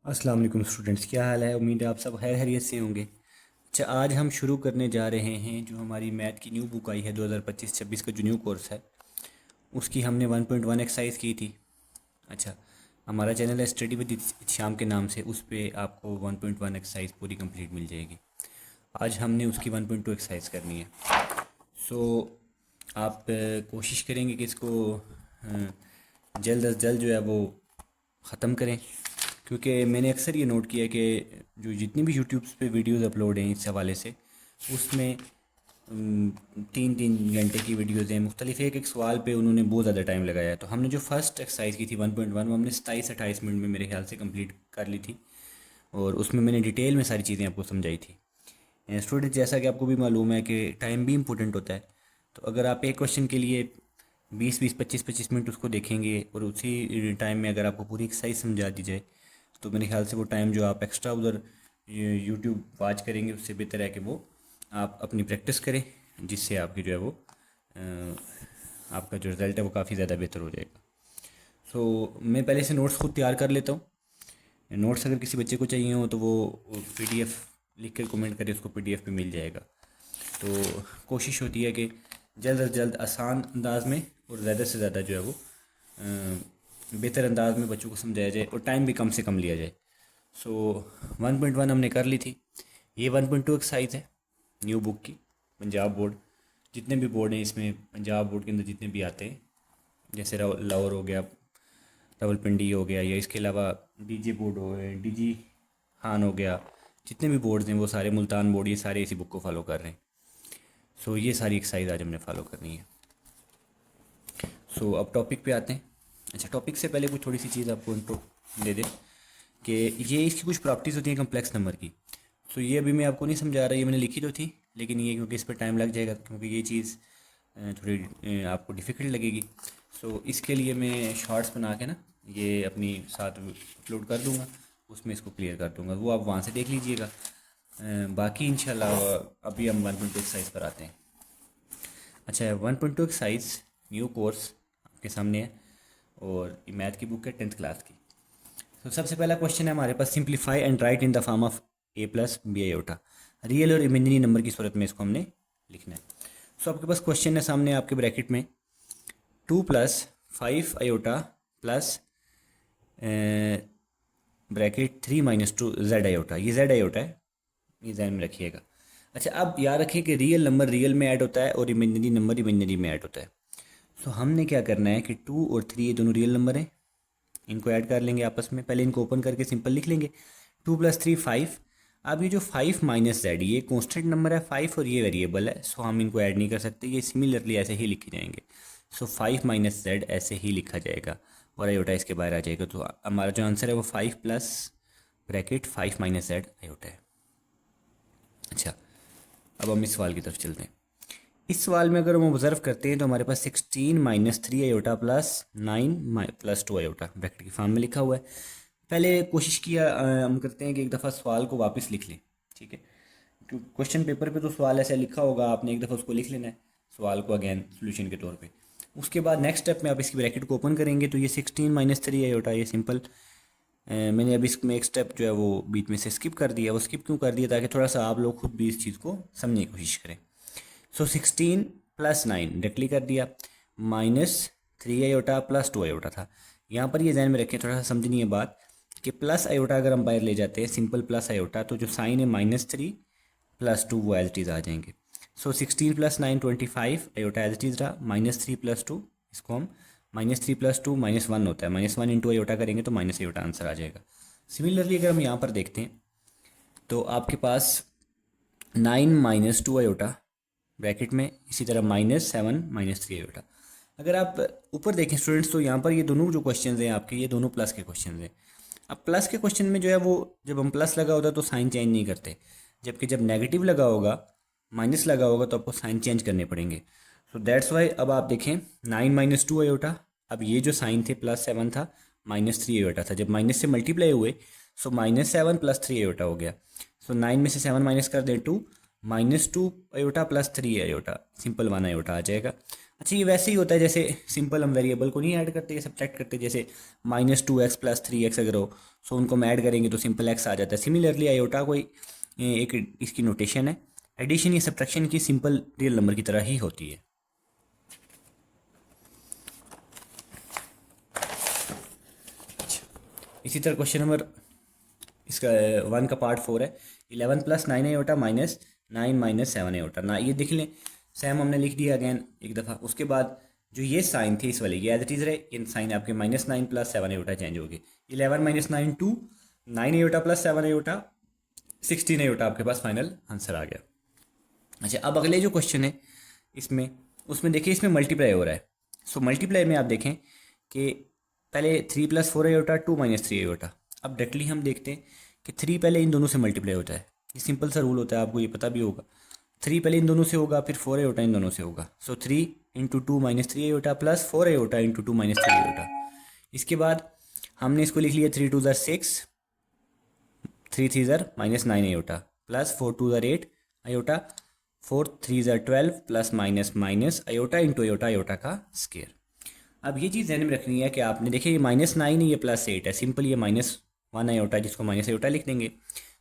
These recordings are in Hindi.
अस्सलाम वालेकुम स्टूडेंट्स, क्या हाल है। उम्मीद है आप सब खैर खैरियत से होंगे। अच्छा, आज हम शुरू करने जा रहे हैं जो हमारी मैथ की न्यू बुक आई है 2025-26 का जो न्यू कोर्स है, उसकी हमने 1.1 एक्सरसाइज की थी। अच्छा, हमारा चैनल है स्टडी विद शाम के नाम से, उस पर आपको 1.1 एक्सरसाइज पूरी कंप्लीट मिल जाएगी। आज हमने उसकी 1.2 एक्सरसाइज करनी है। सो आप कोशिश करेंगे कि इसको जल्द अज जल्द जो है वो ख़त्म करें, क्योंकि मैंने अक्सर ये नोट किया है कि जो जितनी भी यूट्यूब पे वीडियोस अपलोड हैं इस हवाले से, उसमें 3-3 घंटे की वीडियोस हैं। मुख्तलिफ एक एक सवाल पे उन्होंने बहुत ज़्यादा टाइम लगाया है। तो हमने जो फर्स्ट एक्सरसाइज की थी 1.1, वो हमने 27-28 मिनट में मेरे ख्याल से कंप्लीट कर ली थी, और उसमें मैंने डिटेल में सारी चीज़ें आपको समझाई थी। स्टूडेंट, जैसा कि आपको भी मालूम है कि टाइम भी इम्पोर्टेंट होता है, तो अगर आप एक क्वेश्चन के लिए 20-20, 25-25 मिनट उसको देखेंगे और उसी टाइम में अगर आपको पूरी एक्सरसाइज समझा दी जाए, तो मेरे ख्याल से वो टाइम जो आप एक्स्ट्रा उधर यूट्यूब वॉच करेंगे, उससे बेहतर है कि वो आप अपनी प्रैक्टिस करें, जिससे आपकी जो है वो आपका जो रिज़ल्ट है वो काफ़ी ज़्यादा बेहतर हो जाएगा। सो मैं पहले से नोट्स खुद तैयार कर लेता हूँ। नोट्स अगर किसी बच्चे को चाहिए हो तो वो पीडीएफ लिख कर कमेंट करे, उसको पीडीएफ पे मिल जाएगा। तो कोशिश होती है कि जल्द अज जल्द आसान अंदाज में और ज़्यादा से ज़्यादा जो है वो बेहतर अंदाज में बच्चों को समझाया जाए और टाइम भी कम से कम लिया जाए। सो 1.1 हमने कर ली थी। ये 1.2 एक्सरसाइज है न्यू बुक की। पंजाब बोर्ड, जितने भी बोर्ड हैं इसमें, पंजाब बोर्ड के अंदर जितने भी आते हैं, जैसे लाहौर हो गया, रावलपिंडी हो गया, या इसके अलावा डीजे बोर्ड हो गए, डीजी खान हो गया, जितने भी बोर्ड्स हैं वो सारे, मुल्तान बोर्ड, ये सारे इसी बुक को फॉलो कर रहे हैं। सो ये सारी एक्सरसाइज आज हमने फॉलो करनी है। सो अब टॉपिक पे आते हैं। अच्छा, टॉपिक से पहले कुछ थोड़ी सी चीज़ आपको इंट्रो दे दें कि ये इसकी कुछ प्रॉपर्टीज़ होती हैं कम्प्लेक्स नंबर की। सो ये अभी मैं आपको नहीं समझा रहा, ये मैंने लिखी तो थी, लेकिन ये क्योंकि इस पर टाइम लग जाएगा, क्योंकि ये चीज़ थोड़ी आपको डिफ़िकल्ट लगेगी। सो इसके लिए मैं शॉर्ट्स बना के ना ये अपनी साथ अपलोड कर दूँगा, उसमें इसको क्लियर कर दूँगा, वो आप वहाँ से देख लीजिएगा। बाकी इंशाल्लाह अभी हम 1.2 एक्सरसाइज पर आते हैं। अच्छा, 1.2 एक्सरसाइज न्यू कोर्स आपके सामने है, और ये मैथ की बुक है 10th क्लास की। तो सबसे पहला क्वेश्चन है हमारे पास, simplify and write in the form of a plus b iota. Real और इमेजिनरी नंबर की सूरत में इसको हमने लिखना है। सो आपके पास क्वेश्चन है सामने आपके ब्रैकेट में, 2+5 iota plus bracket 3-2 Z iota. ये जेड आयोटा है, ये ध्यान में रखिएगा। अच्छा, अब याद रखिए कि रियल नंबर रियल में ऐड होता है और इमेजिनरी नंबर इमेजिनरी में ऐड होता है। सो हमने क्या करना है कि 2 और 3 ये दोनों रियल नंबर हैं, इनको ऐड कर लेंगे आपस में। पहले इनको ओपन करके सिंपल लिख लेंगे, 2+3 5। अब ये जो 5 माइनस जेड, ये कॉन्स्टेंट नंबर है 5 और ये वेरिएबल है, सो हम इनको ऐड नहीं कर सकते, ये सिमिलरली ऐसे ही लिखे जाएंगे। सो 5 माइनस जेड ऐसे ही लिखा जाएगा और आयोटा इसके बाहर आ जाएगा। तो हमारा जो आंसर है वो 5 plus bracket 5 minus Z iota है। अच्छा, अब हम इस सवाल की तरफ चलते हैं। इस सवाल में अगर हम ऑब्जर्व करते हैं तो हमारे पास 16-3 आयोटा प्लस 9+2 आयोटा ब्रैकेट की फॉर्म में लिखा हुआ है। पहले कोशिश किया हम करते हैं कि एक दफ़ा सवाल को वापस लिख लें, ठीक है। क्वेश्चन पेपर पे तो सवाल ऐसे लिखा होगा, आपने एक दफ़ा उसको लिख लेना है सवाल को अगेन सोल्यूशन के तौर पे। उसके बाद नेक्स्ट स्टेप में आप इसकी ब्रैकेट को ओपन करेंगे तो ये 16-3 आयोटा, ये सिंपल मैंने अभी इसमें एक स्टेप जो है वो बीच में से स्किप कर दिया। वो स्किप क्यों कर दिया, ताकि थोड़ा सा आप लोग खुद भी इस चीज़ को समझने की कोशिश करें। सो 16+9 डायरेक्टली कर दिया, -3 आयोटा प्लस 2 आयोटा था। यहाँ पर ये ध्यान में रखें, थोड़ा सा समझनी है बात, कि प्लस आयोटा अगर हम बाहर ले जाते हैं, सिंपल प्लस आयोटा, तो जो साइन है -3 + 2 वो एज इट इज़ आ जाएंगे। सो 16+9 25 आयोटा एज इट इज़ रहा, -3 + 2, इसको हम -3 + 2 -1 होता है, -1 इंटू आयोटा करेंगे तो माइनस आयोटा आंसर आ जाएगा। सिमिलरली अगर हम यहाँ पर देखते हैं तो आपके पास 9-2 आयोटा ब्रैकेट में, इसी तरह -7 -3 आयोटा। अगर आप ऊपर देखें स्टूडेंट्स, तो यहाँ पर ये दोनों जो क्वेश्चंस हैं आपके, ये दोनों प्लस के क्वेश्चंस हैं। अब प्लस के क्वेश्चन में जो है वो, जब हम प्लस लगा होता है तो साइन चेंज नहीं करते, जबकि जब नेगेटिव लगा होगा, माइनस लगा होगा, तो आपको साइन चेंज करने पड़ेंगे। सो दैट्स वाई अब आप देखें 9-2 आयोटा, अब ये जो साइन थे +7 था, -3 आयोटा था, जब माइनस से मल्टीप्लाई हुए सो -7 + 3 आयोटा हो गया। सो 9 में से 7 माइनस कर दें 2, -2 iota plus 3 iota, simple 1 iota आ जाएगा। अच्छा, ये वैसे ही होता है जैसे सिंपल हम वेरिएबल को नहीं ऐड करते, ये सब्ट्रैक्ट करते, जैसे -2x + 3x अगर हो, सो उनको हम ऐड करेंगे तो सिंपल x आ जाता है। सिमिलरली आयोटा कोई एक इसकी नोटेशन है, एडिशन या सब्ट्रैक्शन की सिंपल रियल नंबर की तरह ही होती है। इसी तरह क्वेश्चन नंबर इसका 1 का पार्ट 4 है, 11 + 9 आयोटा -9 - 7 आयोटा ना। ये देख लें, सैम हमने लिख दिया अगेन एक दफ़ा। उसके बाद जो ये साइन थे इस वाले ये एज इट इज़ रहे, इन साइन आपके -9 + 7 आयोटा चेंज हो गए। 11 - 9 2, 9 आयोटा + 7 आयोटा 16 आयोटा आपके पास फाइनल आंसर आ गया। अच्छा, अब अगले जो क्वेश्चन है इसमें, उसमें देखिए इसमें मल्टीप्लाई हो रहा है। सो मल्टीप्लाई में आप देखें कि पहले 3 + 4 आयोटा 2 - 3 आयोटा। अब डायरेक्टली हम देखते हैं कि 3 पहले इन दोनों से मल्टीप्लाई होता है। ये सिंपल सा रूल होता है, आपको ये पता भी होगा। 3 पहले इन दोनों से होगा, फिर 4 आयोटा इन दोनों से होगा। सो 3 × 2 - 3 आयोटा + 4 आयोटा × 2 - 3 आयोटा। इसके बाद हमने इसको लिख लिया 3 × 2 = 6, 3 × 3 = -9 iota + 4 × 2 = 8 iota, 4 × 3 = 12 + iota × iota iota का स्केयर। अब ये चीज़ ध्यान में रखनी है कि आपने देखिए ये -9 है, ये +8 है, सिंपल ये -1 आयोटा जिसको माइनस आयोटा लिख देंगे,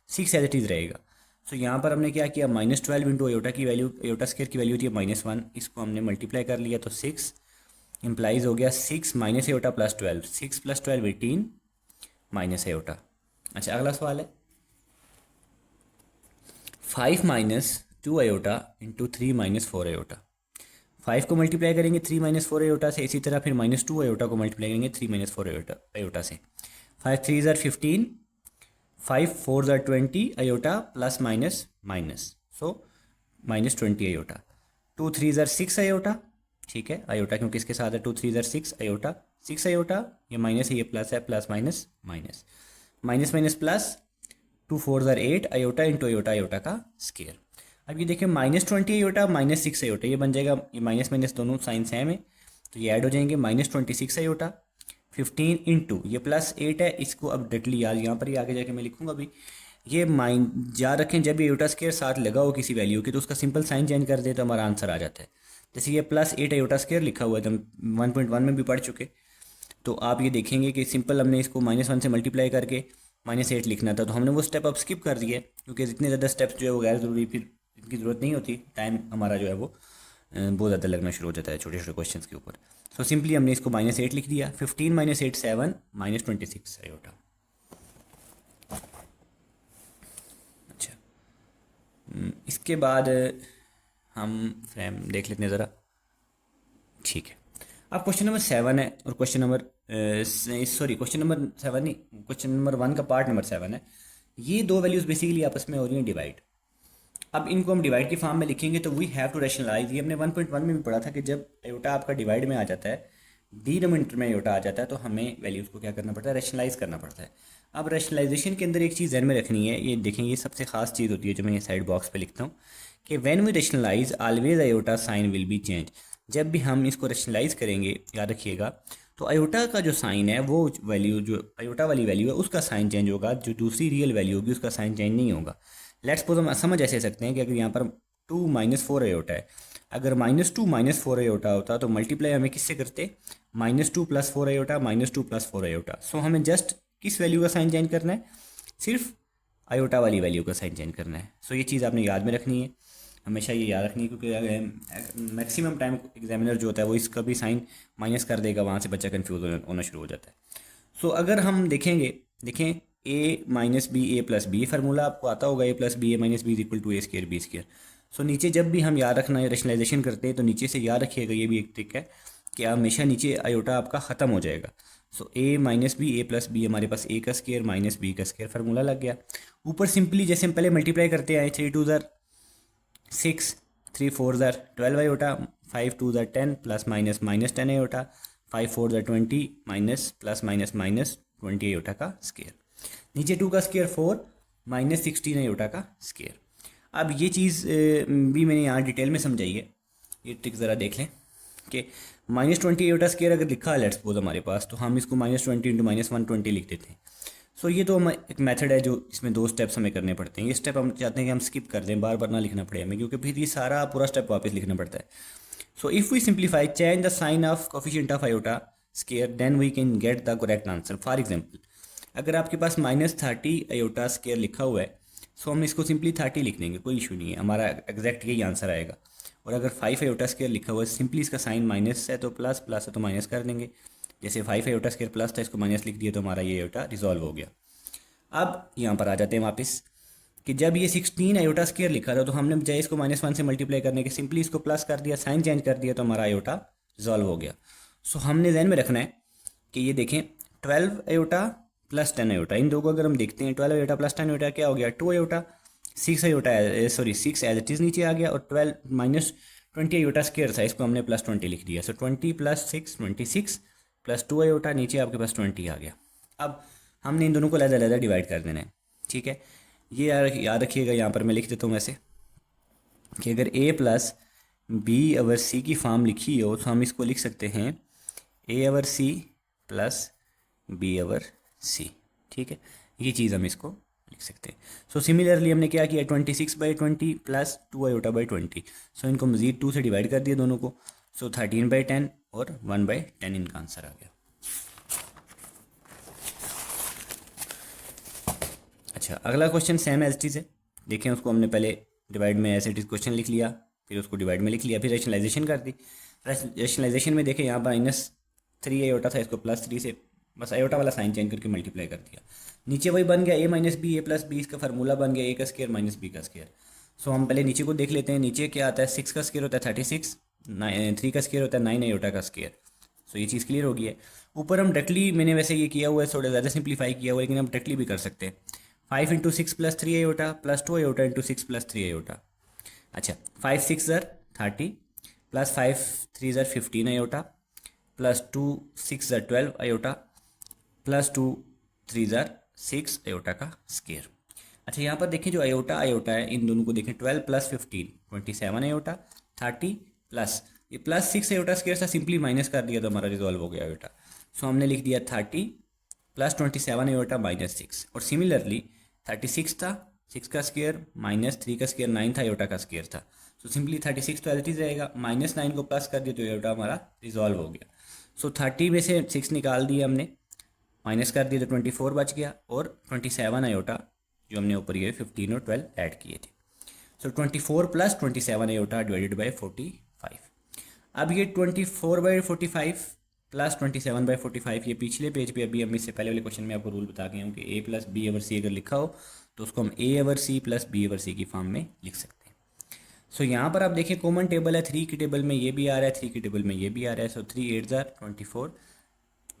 6 एज इट इज़ रहेगा। सो यहाँ पर हमने क्या किया, -12 × आयोटा की वैल्यू, आयोटा स्केयर की वैल्यू थी -1, इसको हमने मल्टीप्लाई कर लिया तो 6 इम्प्लाइज हो गया 6 - आयोटा + 12, 6 + 12 18 आयोटा। अच्छा, अगला सवाल है 5 - 2 आयोटा × 3 - 4 आयोटा। 5 को मल्टीप्लाई करेंगे 3 - 4 आयोटा से, इसी तरह फिर -2 आयोटा को मल्टीप्लाई करेंगे 3 - 4 आयोटा से। 5 × 3 = 15, 5 × 4 = 20 आयोटा प्लस माइनस माइनस, सो -20 आयोटा। 2 × 3 = 6 आयोटा, ठीक है, आयोटा क्योंकि इसके साथ है, 2 × 3 = 6 आयोटा, 6 आयोटा, ये माइनस है ये प्लस है, plus minus minus minus minus plus, 2 × 4 = 8 iota × iota iota का स्केयर। अब ये देखिए -20 आयोटा -6 आयोटा, ये बन जाएगा, ये माइनस माइनस दोनों साइन सेम है तो ये ऐड हो जाएंगे, -26 आयोटा 15 × ये +8 है, इसको अब डायरेक्टली याद यहाँ पर ही आगे जाके मैं लिखूंगा अभी। ये याद रखें जब ये आयोटा स्केयर साथ लगा हो किसी वैल्यू की तो उसका सिंपल साइन चेंज कर दे तो हमारा आंसर आ जाता है। जैसे ये +8 आयोटा स्केयर लिखा हुआ है, तो हम 1.1 में भी पढ़ चुके, तो आप ये देखेंगे कि सिंपल हमने इसको -1 से मल्टीप्लाई करके -8 लिखना था, तो हमने वो स्टेप अब स्किप कर दिए क्योंकि इतने ज़्यादा स्टेप्स जो है वो गैर ज़रूरी, फिर इनकी ज़रूरत नहीं होती, टाइम हमारा जो है वो बहुत ज़्यादा लगना शुरू हो जाता है छोटे छोटे क्वेश्चन के ऊपर। सो सिंपली हमने इसको -8 लिख दिया, 15 - 8 7 -26 आयोटा। अच्छा, इसके बाद हम फ्रेम देख लेते हैं ज़रा, ठीक है। अब क्वेश्चन नंबर 7 है और क्वेश्चन नंबर क्वेश्चन नंबर 7 नहीं, क्वेश्चन नंबर 1 का पार्ट नंबर 7 है। ये दो वैल्यूज़ बेसिकली आपस में हो रही हैं डिवाइड। अब इनको हम डिवाइड की फॉर्म में लिखेंगे तो वी हैव टू रैशनलाइज। ये हमने 1.1 में भी पढ़ा था कि जब आयोटा आपका डिवाइड में आ जाता है, डिनोमिनेटर में आयोटा आ जाता है, तो हमें वैल्यूज़ को क्या करना पड़ता है, रैशनलाइज करना पड़ता है। अब रैशनलाइजेशन के अंदर एक चीज़ ध्यान में रखनी है, ये देखें ये सबसे खास चीज़ होती है जो मैं ये साइड बॉक्स पे लिखता हूँ कि when we rationalise always iota sign will be change. जब भी हम इसको रैशनलाइज करेंगे, याद रखिएगा, तो आयोटा का जो साइन है वो वैल्यू, जो आयोटा वाली वैल्यू है उसका साइन चेंज होगा, जो दूसरी रियल वैल्यू होगी उसका साइन चेंज नहीं होगा। लेट्स सपोज हम समझ ऐसे सकते हैं कि अगर यहाँ पर 2 - 4 आयोटा है, अगर -2 - 4 आयोटा होता तो मल्टीप्लाई हमें किससे करते, -2 + 4 आयोटा -2 + 4 आयोटा। सो हमें जस्ट किस वैल्यू का साइन चेंज करना है, सिर्फ आयोटा वाली वैल्यू का साइन चेंज करना है। सो ये चीज़ आपने याद में रखनी है, हमेशा ये याद रखनी है, क्योंकि मैक्सिमम टाइम एग्जामिनर जो होता है वो इसका भी साइन माइनस कर देगा, वहाँ से बच्चा कन्फ्यूज होना शुरू हो जाता है। सो अगर हम देखेंगे, देखें a - b a + b, formula आपको आता होगा, a + b a - b = a² b²। सो नीचे जब भी हम याद रखना है रेशनलाइजेशन करते हैं तो नीचे से याद रखिएगा, ये भी एक ट्रिक है कि हमेशा नीचे आयोटा आपका ख़त्म हो जाएगा। सो a - b a + b, हमारे पास a² - b² फार्मूला लग गया। ऊपर सिंपली जैसे हम पहले मल्टीप्लाई करते आए, 3 × 2 = 6, 3 × 4 = 12 आयोटा, 5 × 2 = 10 ± -10 आयोटा, 5 × 4 = 20 ±-20 आयोटा का स्केयर। नीचे 2 का स्केयर 4 -16 आयोटा का स्केयर। अब ये चीज़ भी मैंने यहाँ डिटेल में समझाई है, ये ट्रिक ज़रा देख लें कि -20 आयोटा स्केयर अगर लिखा है लेट्स सपोज हमारे पास, तो हम इसको -20 × -120 लिख देते हैं। सो ये तो हम एक मेथड है जो इसमें 2 स्टेप्स हमें करने पड़ते हैं। ये स्टेप हम चाहते हैं कि हम स्किप कर दें, बार बार ना लिखना पड़े हमें, क्योंकि फिर ये सारा पूरा स्टेप वापस लिखना पड़ता है। So if we simplify, change the sign of coefficient of iota square, then we can get the correct answer. For example, अगर आपके पास -30 आयोटा स्केयर लिखा हुआ है, सो हम इसको सिंपली 30 लिख देंगे, कोई इशू नहीं है, हमारा एग्जैक्ट यही आंसर आएगा। और अगर 5 आयोटा स्केयर लिखा हुआ है, सिंपली इसका साइन माइनस है तो प्लस, प्लस है तो माइनस कर देंगे। जैसे 5 आयोटा स्केयर प्लस था, इसको माइनस लिख दिया तो हमारा ये आयोटा रिजॉल्व हो गया। अब यहाँ पर आ जाते हैं वापस कि जब ये 16 आयोटा स्केयर लिखा था तो हमने बजाय इसको -1 से मल्टीप्लाई करने के सिंपली इसको प्लस कर दिया, साइन चेंज कर दिया तो हमारा आयोटा रिजॉल्व हो गया। सो हमने ध्यान में रखना है कि ये देखें 12 आयोटा प्लस 10 आयोटा, इन दो को अगर हम देखते हैं 12 आयोटा प्लस 10 आयोटा क्या हो गया 2 iota, 6 iota sorry 6 as it is नीचे आ गया, और 12 -20 आयोटा स्केयर था, इसको हमने +20 लिख दिया। सो 20 + 6 26 + 2 आयोटा, नीचे आपके पास 20 आ गया। अब हमने इन दोनों को अलग-अलग डिवाइड कर देना है, ठीक है। ये याद रखिएगा, यहाँ पर मैं लिख देता हूँ वैसे कि अगर a + b ओवर c की फॉर्म लिखी हो तो हम इसको लिख सकते हैं a over c + b over c, ठीक है। ये चीज़ हम इसको लिख सकते हैं। सो सिमिलरली हमने क्या किया 26/20 + 2 आयोटा/20, सो इनको मज़ीद 2 से डिवाइड कर दिया दोनों को। सो 13/10 और 1/10 इनका आंसर आ गया। अच्छा, अगला question same as it is है। देखें, उसको हमने पहले डिवाइड में एज इट इज़ क्वेश्चन लिख लिया, फिर उसको डिवाइड में लिख लिया, फिर रेशनलाइजेशन कर दी। रेशनलाइजेशन में देखें यहाँ पर -3 आयोटा था, इसको +3 से बस आयोटा वाला साइन चेंज करके मल्टीप्लाई कर दिया। नीचे वही बन गया a - b, a + b, इसका फार्मूला बन गया a का स्केयर -b का स्केयर। सो हम पहले नीचे को देख लेते हैं, नीचे क्या आता है 6 का स्केयर होता है 36, 3 का स्केयर होता है 9 आयोटा का स्केयर। सो ये चीज़ क्लियर हो गई है। ऊपर हम डायरेक्टली, मैंने वैसे ये किया हुआ है, थोड़ा ज़्यादा सिंप्लीफाई किया हुआ है, लेकिन हम डायरेक्टली भी कर सकते हैं। 5 × 6 + 3 आयोटा + 2 आयोटा × 6 + 3 आयोटा। अच्छा, 5 × 6 = 30 + 5 × 3 = 15 आयोटा + 2 × 6 = 12 आयोटा + 2 × 3 = 6 आयोटा का स्केयर। अच्छा, यहाँ पर देखें जो आयोटा आयोटा है, इन दोनों को देखें 12 + 15 27 आयोटा, 30 प्लस ये +6 आयोटा स्केयर था, सिंपली माइनस कर दिया तो हमारा रिजॉल्व हो गया आयोटा। सो हमने लिख दिया 30 + 27 आयोटा -6। और सिमिलरली 36 था 6 का स्केयर, -3 का स्केयर 9 था आयोटा का स्केयर था। सो सिंपली 36 तो एज रहेगा, -9 को प्लस कर दिया तो आयोटा हमारा रिजॉल्व हो गया। सो 30 में से 6 निकाल दिया हमने, माइनस कर दिया तो 24 बच गया, और 27 आयोटा जो हमने ऊपर ये 15 और 12 ऐड किए थे। सो 24 + 27 आयोटा / 45। अब ये 24/45 + 27/45, ये पिछले पेज पे अभी हम इससे पहले वाले क्वेश्चन में आपको रूल बता गए हैं कि a + b ओवर c अगर लिखा हो तो उसको हम a over c + b over c की फॉर्म में लिख सकते हैं। सो यहाँ पर आप देखिए कॉमन टेबल है, 3 की टेबल में ये भी आ रहा है, 3 की टेबल में ये भी आ रहा है। सो 3 8 ज़ार 24,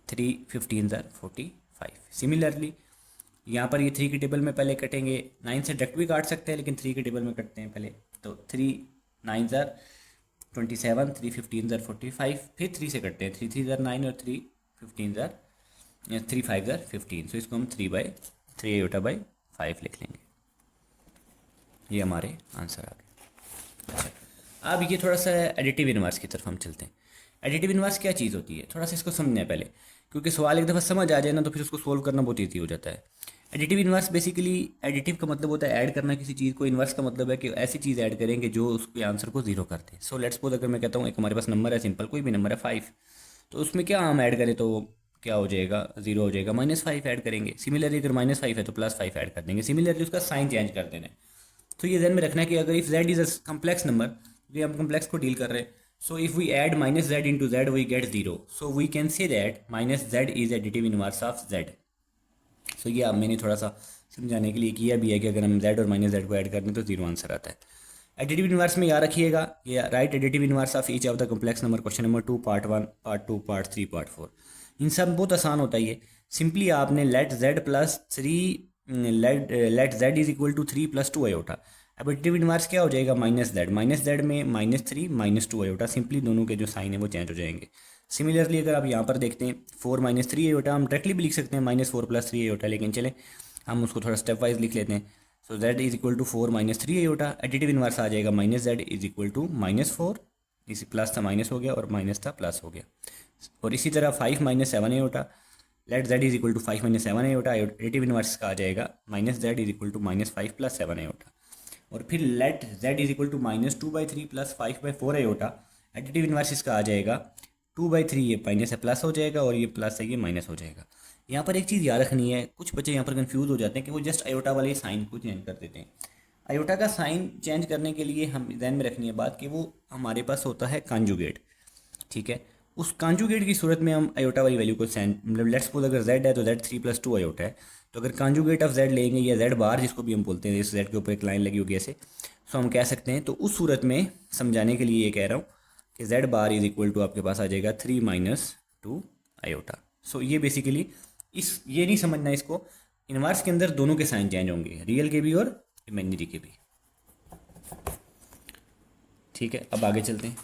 3 15 ज़ार 45। सिमिलरली यहाँ पर ये 3 की टेबल में पहले कटेंगे, 9 से डायरेक्ट भी काट सकते हैं, लेकिन 3 की टेबल में कटते हैं पहले। तो 3 9 ज़ार 27, 3 15 ज़ार 45, फिर 3 से कटते हैं, 3 3 ज़ार 9 और 3 15 ज़ार 3 5 ज़ार 15। सो इसको हम 3/3 आयोटा बाई 5 लिख लेंगे। ये हमारे आंसर आ गए। अच्छा, अब ये थोड़ा सा एडिटिव इनवर्स की तरफ हम चलते हैं। एडिटिव इनवर्स क्या चीज़ होती है, थोड़ा सा इसको समझना है पहले, क्योंकि सवाल एक दफ़ा समझ आ जाए ना तो फिर उसको सोल्व करना बहुत ईजी हो जाता है। एडिटिव इनवर्स बेसिकली, एडिटिव का मतलब होता है ऐड करना किसी चीज़ को, इनवर्स का मतलब है कि ऐसी चीज़ ऐड करेंगे जो उसके आंसर को जीरो कर दे। सो लेट्स सपोज अगर मैं कहता हूँ एक हमारे पास नंबर है, सिंपल कोई भी नंबर है 5, तो उसमें क्या हम ऐड करें तो क्या हो जाएगा, जीरो हो जाएगा, -5 ऐड करेंगे। सिमिलरली अगर -5 है तो +5 ऐड कर देंगे, सिमिलरली उसका साइन चेंज कर देना है। तो ये ध्यान में रखना है कि अगर if z is a complex number, ये हम कम्प्लेक्स को डील कर रहे हैं, so if we add -z into z we get 0, so we can say that -z is additive inverse of z। So ये अब मैंने थोड़ा सा समझाने के लिए किया भी है कि अगर हम z और -z को ऐड कर दें तो 0 आंसर आता है। एडिटिव इनवर्स में याद रखिएगा, ये right additive inverse of each of the complex number, question number 2 part 1 part 2 part 3 part 4। इन सब बहुत आसान होता है ये, सिंपली आपने let z + 3 let z is equal to 3 + 2 iota. अब एडिटिव इनवर्स क्या हो जाएगा, -z में -3 -2 आयोटा, सिंपली दोनों के जो साइन है वो चेंज हो जाएंगे। सिमिलरली अगर आप यहाँ पर देखते हैं 4 - 3 आयोटा, हम डायरेक्टली भी लिख सकते हैं -4 + 3 आयोटा, लेकिन चले हम उसको थोड़ा स्टेप वाइज लिख लेते हैं। So z is equal to 4 - 3 iota, additive inverse आ जाएगा -z इज इक्वल टू -4, इसी प्लस था माइनस हो गया और माइनस था प्लस हो गया। और इसी तरह 5 - 7 iota, let z is equal to 5 - 7 iota, additive inverse का आ जाएगा -z is equal to -5 + 7 iota. और फिर let z is equal to -2/3 + 5/4 iota, additive inverse इसका आ जाएगा 2/3, ये माइनस से प्लस हो जाएगा और ये प्लस है ये माइनस हो जाएगा। यहाँ पर एक चीज़ याद रखनी है, कुछ बच्चे यहाँ पर कंफ्यूज हो जाते हैं कि वो जस्ट आयोटा वाले साइन को चेंज कर देते हैं। आयोटा का साइन चेंज करने के लिए हम ध्यान में रखनी है बात कि वो हमारे पास होता है कॉन्जुगेट, ठीक है। उस कॉन्जुगेट की सूरत में हम आयोटा वाली वैल्यू को सेंड, मतलब लेट्स सपोज अगर z है तो z 3+2 आयोटा है, तो अगर कॉन्जुगेट ऑफ z लेंगे या z बार जिसको भी हम बोलते हैं, इस z के ऊपर एक लाइन लगी होगी ऐसे, सो हम कह सकते हैं, तो उस सूरत में समझाने के लिए ये कह रहा हूँ कि z bar is equal to आपके पास आ जाएगा 3-2 आयोटा। सो ये बेसिकली ये नहीं समझना इसको, इनवर्स के अंदर दोनों के साइन चेंज होंगे, रियल के भी और इमेजिनरी के भी, ठीक है। अब आगे चलते हैं।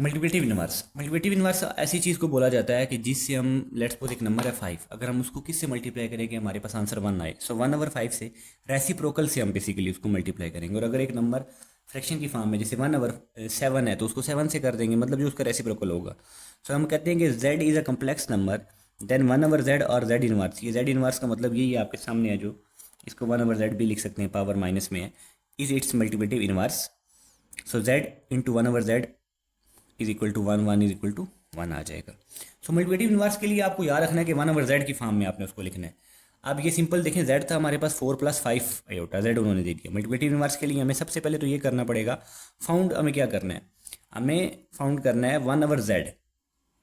मल्टीप्लिकेटिव इनवर्स, मल्टीप्लिकेटिव इनवर्स ऐसी चीज़ को बोला जाता है कि जिससे हम लेट्स सपोज एक नंबर है 5, अगर हम उसको किससे मल्टीप्लाई करेंगे हमारे पास आंसर 1 आए, सो 1/5 से रेसिप्रोकल से हम बेसिकली उसको मल्टीप्लाई करेंगे। और अगर एक नंबर फ्रैक्शन की फॉर्म में जैसे 1/7 है तो उसको 7 से कर देंगे, मतलब जो उसका रेसिप्रोकल होगा। सो हम कहते हैं कि z is a complex number then 1/z और z इनवर्स, ये z इनवर्स का मतलब यही है आपके सामने है, जो इसको 1/z भी लिख सकते हैं, पावर माइनस में है, is its multiplicative inverse. So z into 1/z is equal to 1 is equal to 1 आ जाएगा। सो मल्टीप्लिकेटिव इनवर्स के लिए आपको याद रखना है कि 1/z की फॉर्म में आपने उसको लिखना है। अब ये सिंपल देखें, z था हमारे पास 4+5 आयोटा, z उन्होंने दे दिया। मल्टीप्लिकेटिव इनवर्स के लिए हमें सबसे पहले तो ये करना पड़ेगा, फाउंड हमें क्या करना है, हमें फाउंड करना है 1/z,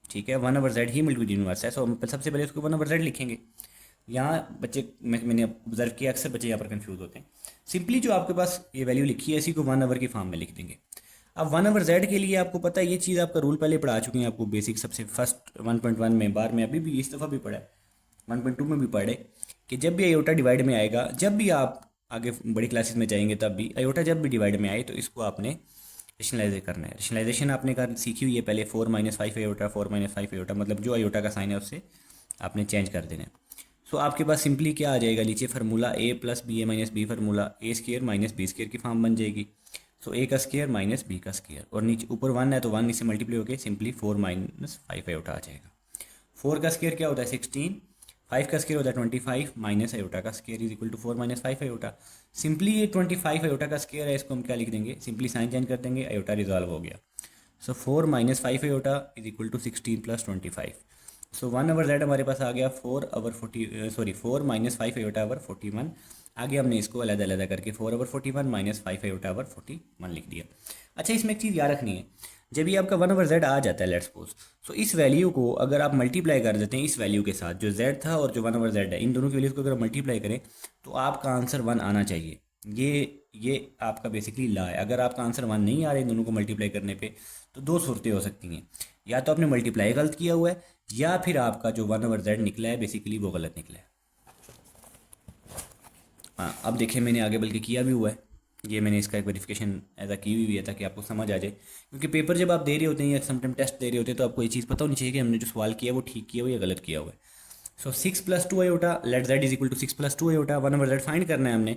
ठीक है। 1/z ही मल्टीप्लिकेटिव इनवर्स है, सो हम सबसे पहले उसको 1/z लिखेंगे। यहाँ बच्चे मैंने ऑब्जर्व किया अक्सर बच्चे यहाँ पर कंफ्यूज होते हैं। सिंपली जो आपके पास ये वैल्यू लिखी है इसी को 1/की फॉर्म में लिख देंगे। अब 1/z के लिए आपको पता है, ये चीज़ आपका रूल पहले पढ़ा चुके हैं आपको, बेसिक सबसे फर्स्ट 1.1 में, बार में अभी भी इस दफ़ा भी पढ़ा है, 1.2 में भी पढ़े कि जब भी आयोटा डिवाइड में आएगा, जब भी आप आगे बड़ी क्लासेस में जाएंगे तब भी आयोटा जब भी डिवाइड में आए तो इसको आपने रेशनलाइज करना है। रेशनलाइजेशन आपने कर सीखी हुई है पहले, 4-5 आयोटा, 4-5 आयोटा, मतलब जो आयोटा का साइन है उससे आपने चेंज कर देना है। सो आपके पास सिंपली क्या आ जाएगा, नीचे formula a + ba - b, formula a² - b² की फॉर्म बन जाएगी। सो a का स्क्वायर माइनस b का स्क्वायर, और नीचे ऊपर 1 है तो 1 इससे मल्टीप्लाई होकर सिंपली 4-5 आयोटा आ जाएगा। 4 का स्क्वायर क्या होता है 16, 5 का स्क्वायर होता है 25, माइनस आयोटा का square is equal to 4-5 iota. Simply ये 25 आयोटा का स्क्वायर है, इसको हम क्या लिख देंगे, सिंपली साइन चेंज कर देंगे, आयोटा रिजॉल्व हो गया। So 4-5 iota is equal to 16 + 25। So 1/z हमारे पास आ गया 4/5 आयोटा/41। आगे हमने इसको अलग अलग करके 4/41 - 5 आयोटा/41 लिख दिया। अच्छा, इसमें एक चीज़ याद रखनी है, जब ये आपका 1/z आ जाता है लेट्स सपोज, सो इस वैल्यू को अगर आप मल्टीप्लाई कर देते हैं इस वैल्यू के साथ, जो z था और जो 1/z है, इन दोनों की वैल्यूज़ को अगर मल्टीप्लाई करें तो आपका आंसर 1 आना चाहिए। ये आपका बेसिकली ला है। अगर आपका आंसर 1 नहीं आ रहा है इन दोनों को मल्टीप्लाई करने पे, तो दो सूरतें हो सकती हैं, या तो आपने मल्टीप्लाई गलत किया हुआ है या फिर आपका जो 1/z निकला है बेसिकली वो गलत निकला है। हाँ, अब देखिए मैंने आगे बल्कि किया भी हुआ है, ये मैंने इसका एक वेरिफिकेशन ऐसा की हुई है ताकि आपको समझ आ जाए, क्योंकि पेपर जब आप दे रहे होते हैं या समटाइम टेस्ट दे रहे होते हैं तो आपको ये चीज़ पता होनी चाहिए कि हमने जो सवाल किया वो ठीक किया हुआ या गलत किया हुआ है। So 6+2 iota, let z is equal to 6+2 iota, 1/z find करना है हमने।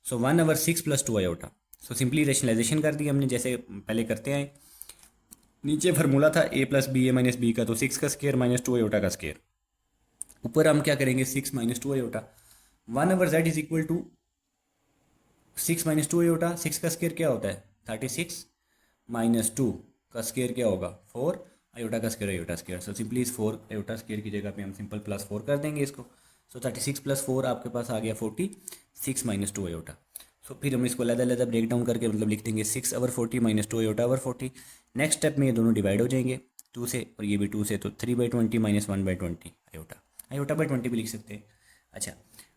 So 1/6+2 iota, so simply rationalisation कर दी हमने जैसे पहले करते हैं। नीचे फार्मूला था a + ba - b का, तो 6 का स्क्वायर माइनस 2 आयोटा का स्क्वायर, ऊपर हम क्या करेंगे 6 - 2 iota. 1/z is equal to 6 - 2 iota, 6 का स्क्वायर क्या होता है 36, माइनस 2 का स्क्वायर क्या होगा 4, आयोटा का square iota square. So simply इस 4 आयोटा स्क्वायर की जगह पे हम सिंपल +4 कर देंगे इसको। सो 36 + 4 आपके पास आ गया 46 - 2 आयोटा। सो फिर हम इसको अलग अलग ब्रेक डाउन करके मतलब लिख देंगे 6/40 - 2 आयोटा/40। नेक्स्ट स्टेप में ये दोनों डिवाइड हो जाएंगे 2 से, और ये भी 2 से, तो 3/20 - 1/20 आयोटा, आयोटा/20 भी लिख सकते हैं। अच्छा,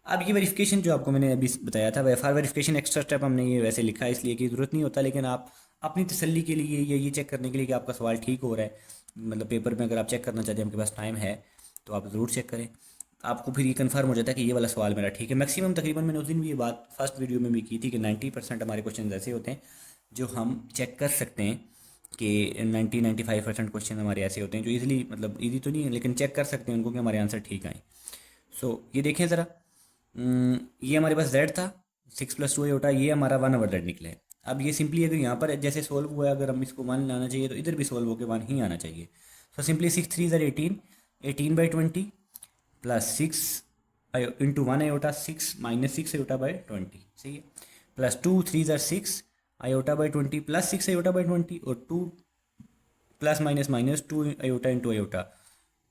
अब ये वेरिफिकेशन जो आपको मैंने अभी बताया था, वेफार वेरिफिकेशन एक्स्ट्रा स्टेप हमने ये वैसे लिखा है इसलिए कि ज़रूरत नहीं होता, लेकिन आप अपनी तसल्ली के लिए या ये चेक करने के लिए कि आपका सवाल ठीक हो रहा है, मतलब पेपर में अगर आप चेक करना चाहते हैं आपके पास टाइम है तो आप ज़रूर चेक करें। आपको फिर ये कंफर्म हो जाता है कि ये वाला सवाल मेरा ठीक है। मैक्सिमम तकरीबन मैंने उस दिन भी ये बात फर्स्ट वीडियो में भी की थी कि 90% हमारे क्वेश्चन ऐसे होते हैं जो हम चेक कर सकते हैं कि 90-95% क्वेश्चन हमारे ऐसे होते हैं जो ईजिली, मतलब ईजी तो नहीं है लेकिन चेक कर सकते हैं उनको कि हमारे आंसर ठीक आए। सो ये देखें ज़रा, ये हमारे पास z था 6+2 आयोटा, ये हमारा 1/z निकला है। अब ये सिंपली अगर यहाँ पर जैसे सोल्व हुआ है, अगर हम इसको 1 लाना चाहिए तो इधर भी सोल्व होकर 1 ही आना चाहिए। सो सिंपली 6 3 ज़र 18, 18/20 प्लस 6 इंटू 1 आयोटा, 6 - 6 आयोटा/20, सही है, प्लस 2 3 ज़र 6 iota by 20 plus 6 iota by 20 और 2 plus minus minus 2 iota into iota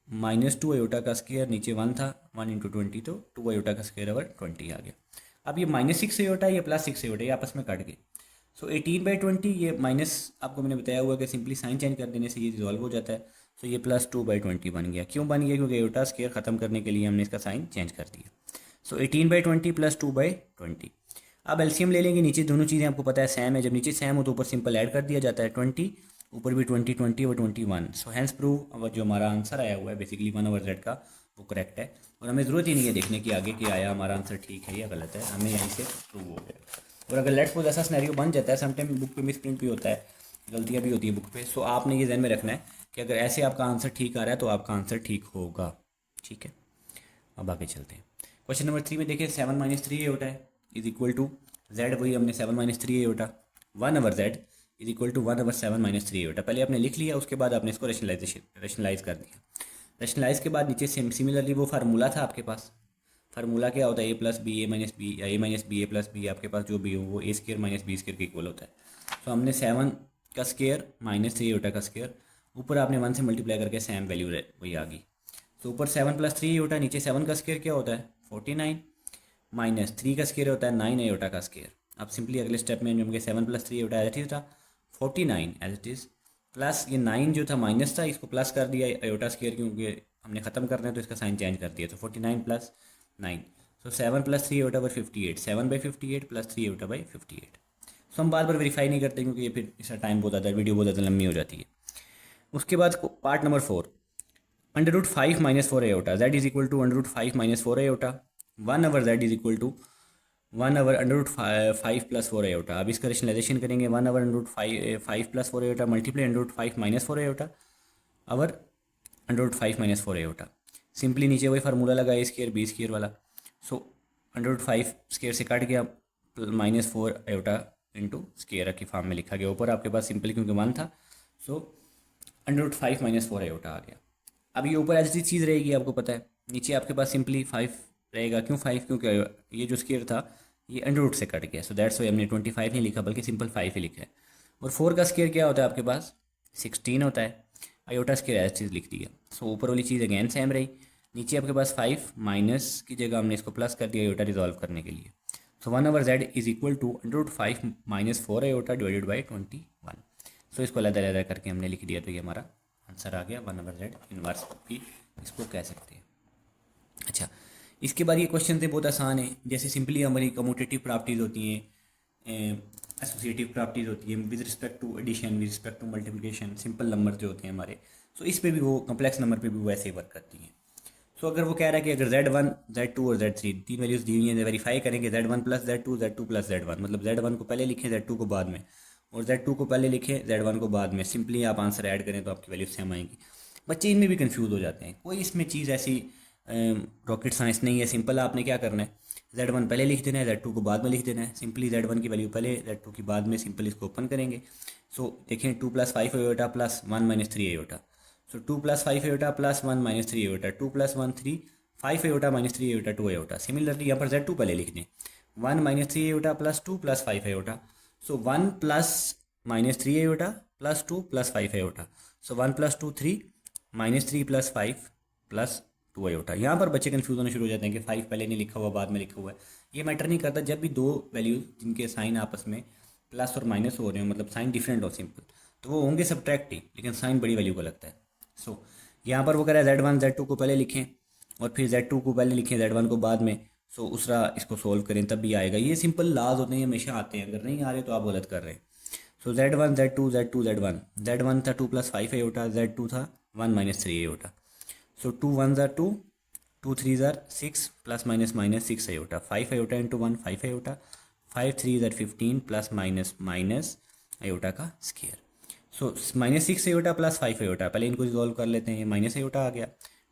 -2 iota का स्क्वायर, नीचे 1 था, 1 इंटू 20 तो 2 आयोटा का स्क्वायर ओवर 20 आ गया। अब ये -6 आयोटा ये +6 आयोटा ये आपस में कट गए। सो 18/20 ये माइनस आपको मैंने बताया हुआ कि सिंपली साइन चेंज कर देने से ये रिजॉल्व हो जाता है। सो ये +2/20 बन गया। क्यों बन गया? क्योंकि आयोटा स्क्वायर ख़त्म करने के लिए हमने इसका साइन चेंज कर दिया। सो 18/20 + 2/20। अब एलसीएम ले लेंगे। नीचे दोनों चीज़ें आपको पता है सेम है, जब नीचे सेम हो तो ऊपर सिंपल ऐड कर दिया जाता है 20, ऊपर भी 20 20 और 21। सो हैंस प्रूव जो हमारा आंसर आया हुआ है बेसिकली 1/z का वो करेक्ट है। और हमें ज़रूरत ही नहीं है देखने की आगे कि आया हमारा आंसर ठीक है या गलत है, हमें यहीं से प्रूव हो गया। और अगर लेट्स सपोज ऐसा सिनेरियो बन जाता है, समटाइम बुक पे मिस प्रिंट भी होता है, गलतियाँ भी होती है बुक पे, सो आपने ये ध्यान में रखना है कि अगर ऐसे आपका आंसर ठीक आ रहा है तो आपका आंसर ठीक होगा। ठीक है, अब आगे चलते हैं। क्वेश्चन नंबर 3 में देखिए 7 - 3 होता है इज इक्वल टू जेड, वही हमने 7 - 3 होता 1/z इज इक्वल टू 1/7 - 3 होता। पहले आपने लिख लिया, उसके बाद आपने इसको रेशनलाइज कर दिया। रेशनलाइज के बाद नीचे सिमिलरली वो फार्मूला था आपके पास। फार्मूला क्या होता है? a+b या a-b आपके पास जो भी हो वो a² - b² के इक्वल होता है। तो हमने 7 का स्केयर -3 होता का स्केयर, ऊपर आपने 1 से मल्टीप्लाई करके सेम वैल्यू वही आ गई। तो ऊपर 7 + 3 होता है, नीचे 7 का स्केयर क्या होता है 49, -3 का स्केयर होता है 9 आयोटा का स्केयर। अब सिंपली अगले स्टेप में जो 7 + 3 होता है एज इट इज़ था 49 एज इट इज़, प्लस ये 9 जो था माइनस था, इसको प्लस कर दिया आयोटा स्केयर क्योंकि हमने ख़त्म करना है तो इसका साइन चेंज कर दिया। तो 49 + 9, सो 7 + 3 आयोटा बाई 58, 7/58 + 3 आयोटा बाई 58। सो हम बार बार वेरीफाई नहीं करते क्योंकि ये फिर इसका टाइम बहुत ज़्यादा, वीडियो बहुत ज़्यादा लंबी हो जाती है। उसके बाद part number 4, √5 - 4 iota z is equal to √5 - 4 iota 1/z is equal to 1/√5 + 4 iota. अब इसका रेशनलाइजेशन करेंगे 1/√5 + 4 iota multiply √5 - 4 iota over √5 - 4 iota. Simply नीचे वही फार्मूला लगा a²b² वाला। सो √5 स्केयर से काट गया, -4 आयोटा इंटू स्केयर की फॉर्म में लिखा गया। ऊपर आपके पास सिंपल क्योंकि 1 था, सो √5 - 4 आयोटा आ गया। अब ये ऊपर ऐसी चीज़ रहेगी आपको पता है, नीचे आपके पास सिंपली 5 रहेगा। क्यों 5? क्योंकि ये जो स्केयर था ये अंडर से कट गया। सो दैट्स वाई हमने 25 नहीं लिखा बल्कि सिंपल 5 ही लिखा है। और 4 का स्केयर क्या होता है आपके पास 16 होता है, आयोटा स्केयर ऐसी चीज़ लिख दिया। सो ऊपर वाली चीज़ अगेन सेम रही, नीचे आपके पास 5 माइनस की जगह हमने इसको प्लस कर दिया आयोटा रिजॉल्व करने के लिए। So 1/z is equal to √5 - 4 iota divided by 21। सो इसको अलग अलग करके हमने लिख दिया तो ये हमारा आंसर आ गया 1/z इनवर्स भी इसको कह सकते हैं। अच्छा, इसके बाद ये क्वेश्चन थे बहुत आसान है, जैसे सिंपली हमारी कम्यूटेटिव प्रॉपर्टीज़ होती हैं, एसोसिएटिव प्रॉपर्टीज़ होती है with respect to addition, with respect to multiplication, simple number जो होते हैं हमारे, सो इस पे भी वो कम्प्लेक्स नंबर पे भी वैसे ही वर्क करती हैं। सो अगर वो कह रहा है कि अगर Z1 Z2 और Z3 तीन वैल्यूज़ दी हुई हैं, वेरीफाई करेंगे Z1 + Z2 Z2 + Z1, मतलब Z1 को पहले लिखें Z2 को बाद में, और Z2 को पहले लिखें Z1 को बाद में। सिंपली आप आंसर ऐड करें तो आपकी वैल्यू सेम आएंगी। बच्चे इनमें भी कंफ्यूज हो जाते हैं, कोई इसमें चीज़ ऐसी रॉकेट साइंस नहीं है। सिंपल आपने क्या करना है, Z1 पहले लिख देना है, Z2 को बाद में लिख देना है। सिंपली Z1 की वैल्यू पहले, Z2 की बाद में, सिंपल इसको ओपन करेंगे। सो देखें 2 + 5 आयोटा प्लस 1 - 3 आयोटा। सो 2 + 5 iota plus 1 - 3 iota, 2 + 1 3, 5 iota -3 iota 2 iota. Similarly यहाँ पर Z2 पहले लिख दें 1 - 3 आयोटा प्लस 2 + 5 आयोटा। सो 1 + -3 आयोटा प्लस 2 + 5 आयोटा। सो 1 + 2 3, -3 + 5 + 2 आयोटा। यहाँ पर बच्चे कन्फ्यूज होने शुरू हो जाते हैं कि 5 पहले नहीं लिखा हुआ बाद में लिखा हुआ है। ये मैटर नहीं करता, जब भी दो वैल्यूज जिनके साइन आपस में प्लस और माइनस हो रहे हो, मतलब साइन डिफरेंट हो सिंपल, तो वो होंगे सब्ट्रैक्टिव, लेकिन साइन बड़ी वैल्यू का लगता है। सो यहाँ पर वो कह रहा है Z1 Z2 को पहले लिखें और फिर Z2 को पहले लिखें Z1 को बाद में। सो उसरा इसको सोल्व करें तब भी आएगा। ये सिंपल लाज होते हैं, हमेशा आते हैं, अगर नहीं आ रहे तो आप गलत कर रहे हैं। सो Z1 Z2 Z2 Z1, Z1 था 2 + 5 आयोटा, Z2 था 1 - 3 आयोटा। सो 2 1 2, 2 3 6 plus minus minus 6 iota, 5 iota into 1 5 iota, 5 3 15 plus minus minus iota का स्केयर। सो -6 आयोटा प्लस 5 आयोटा, पहले इनको रिजॉल्व कर लेते हैं। माइनस आयोटा आ गया,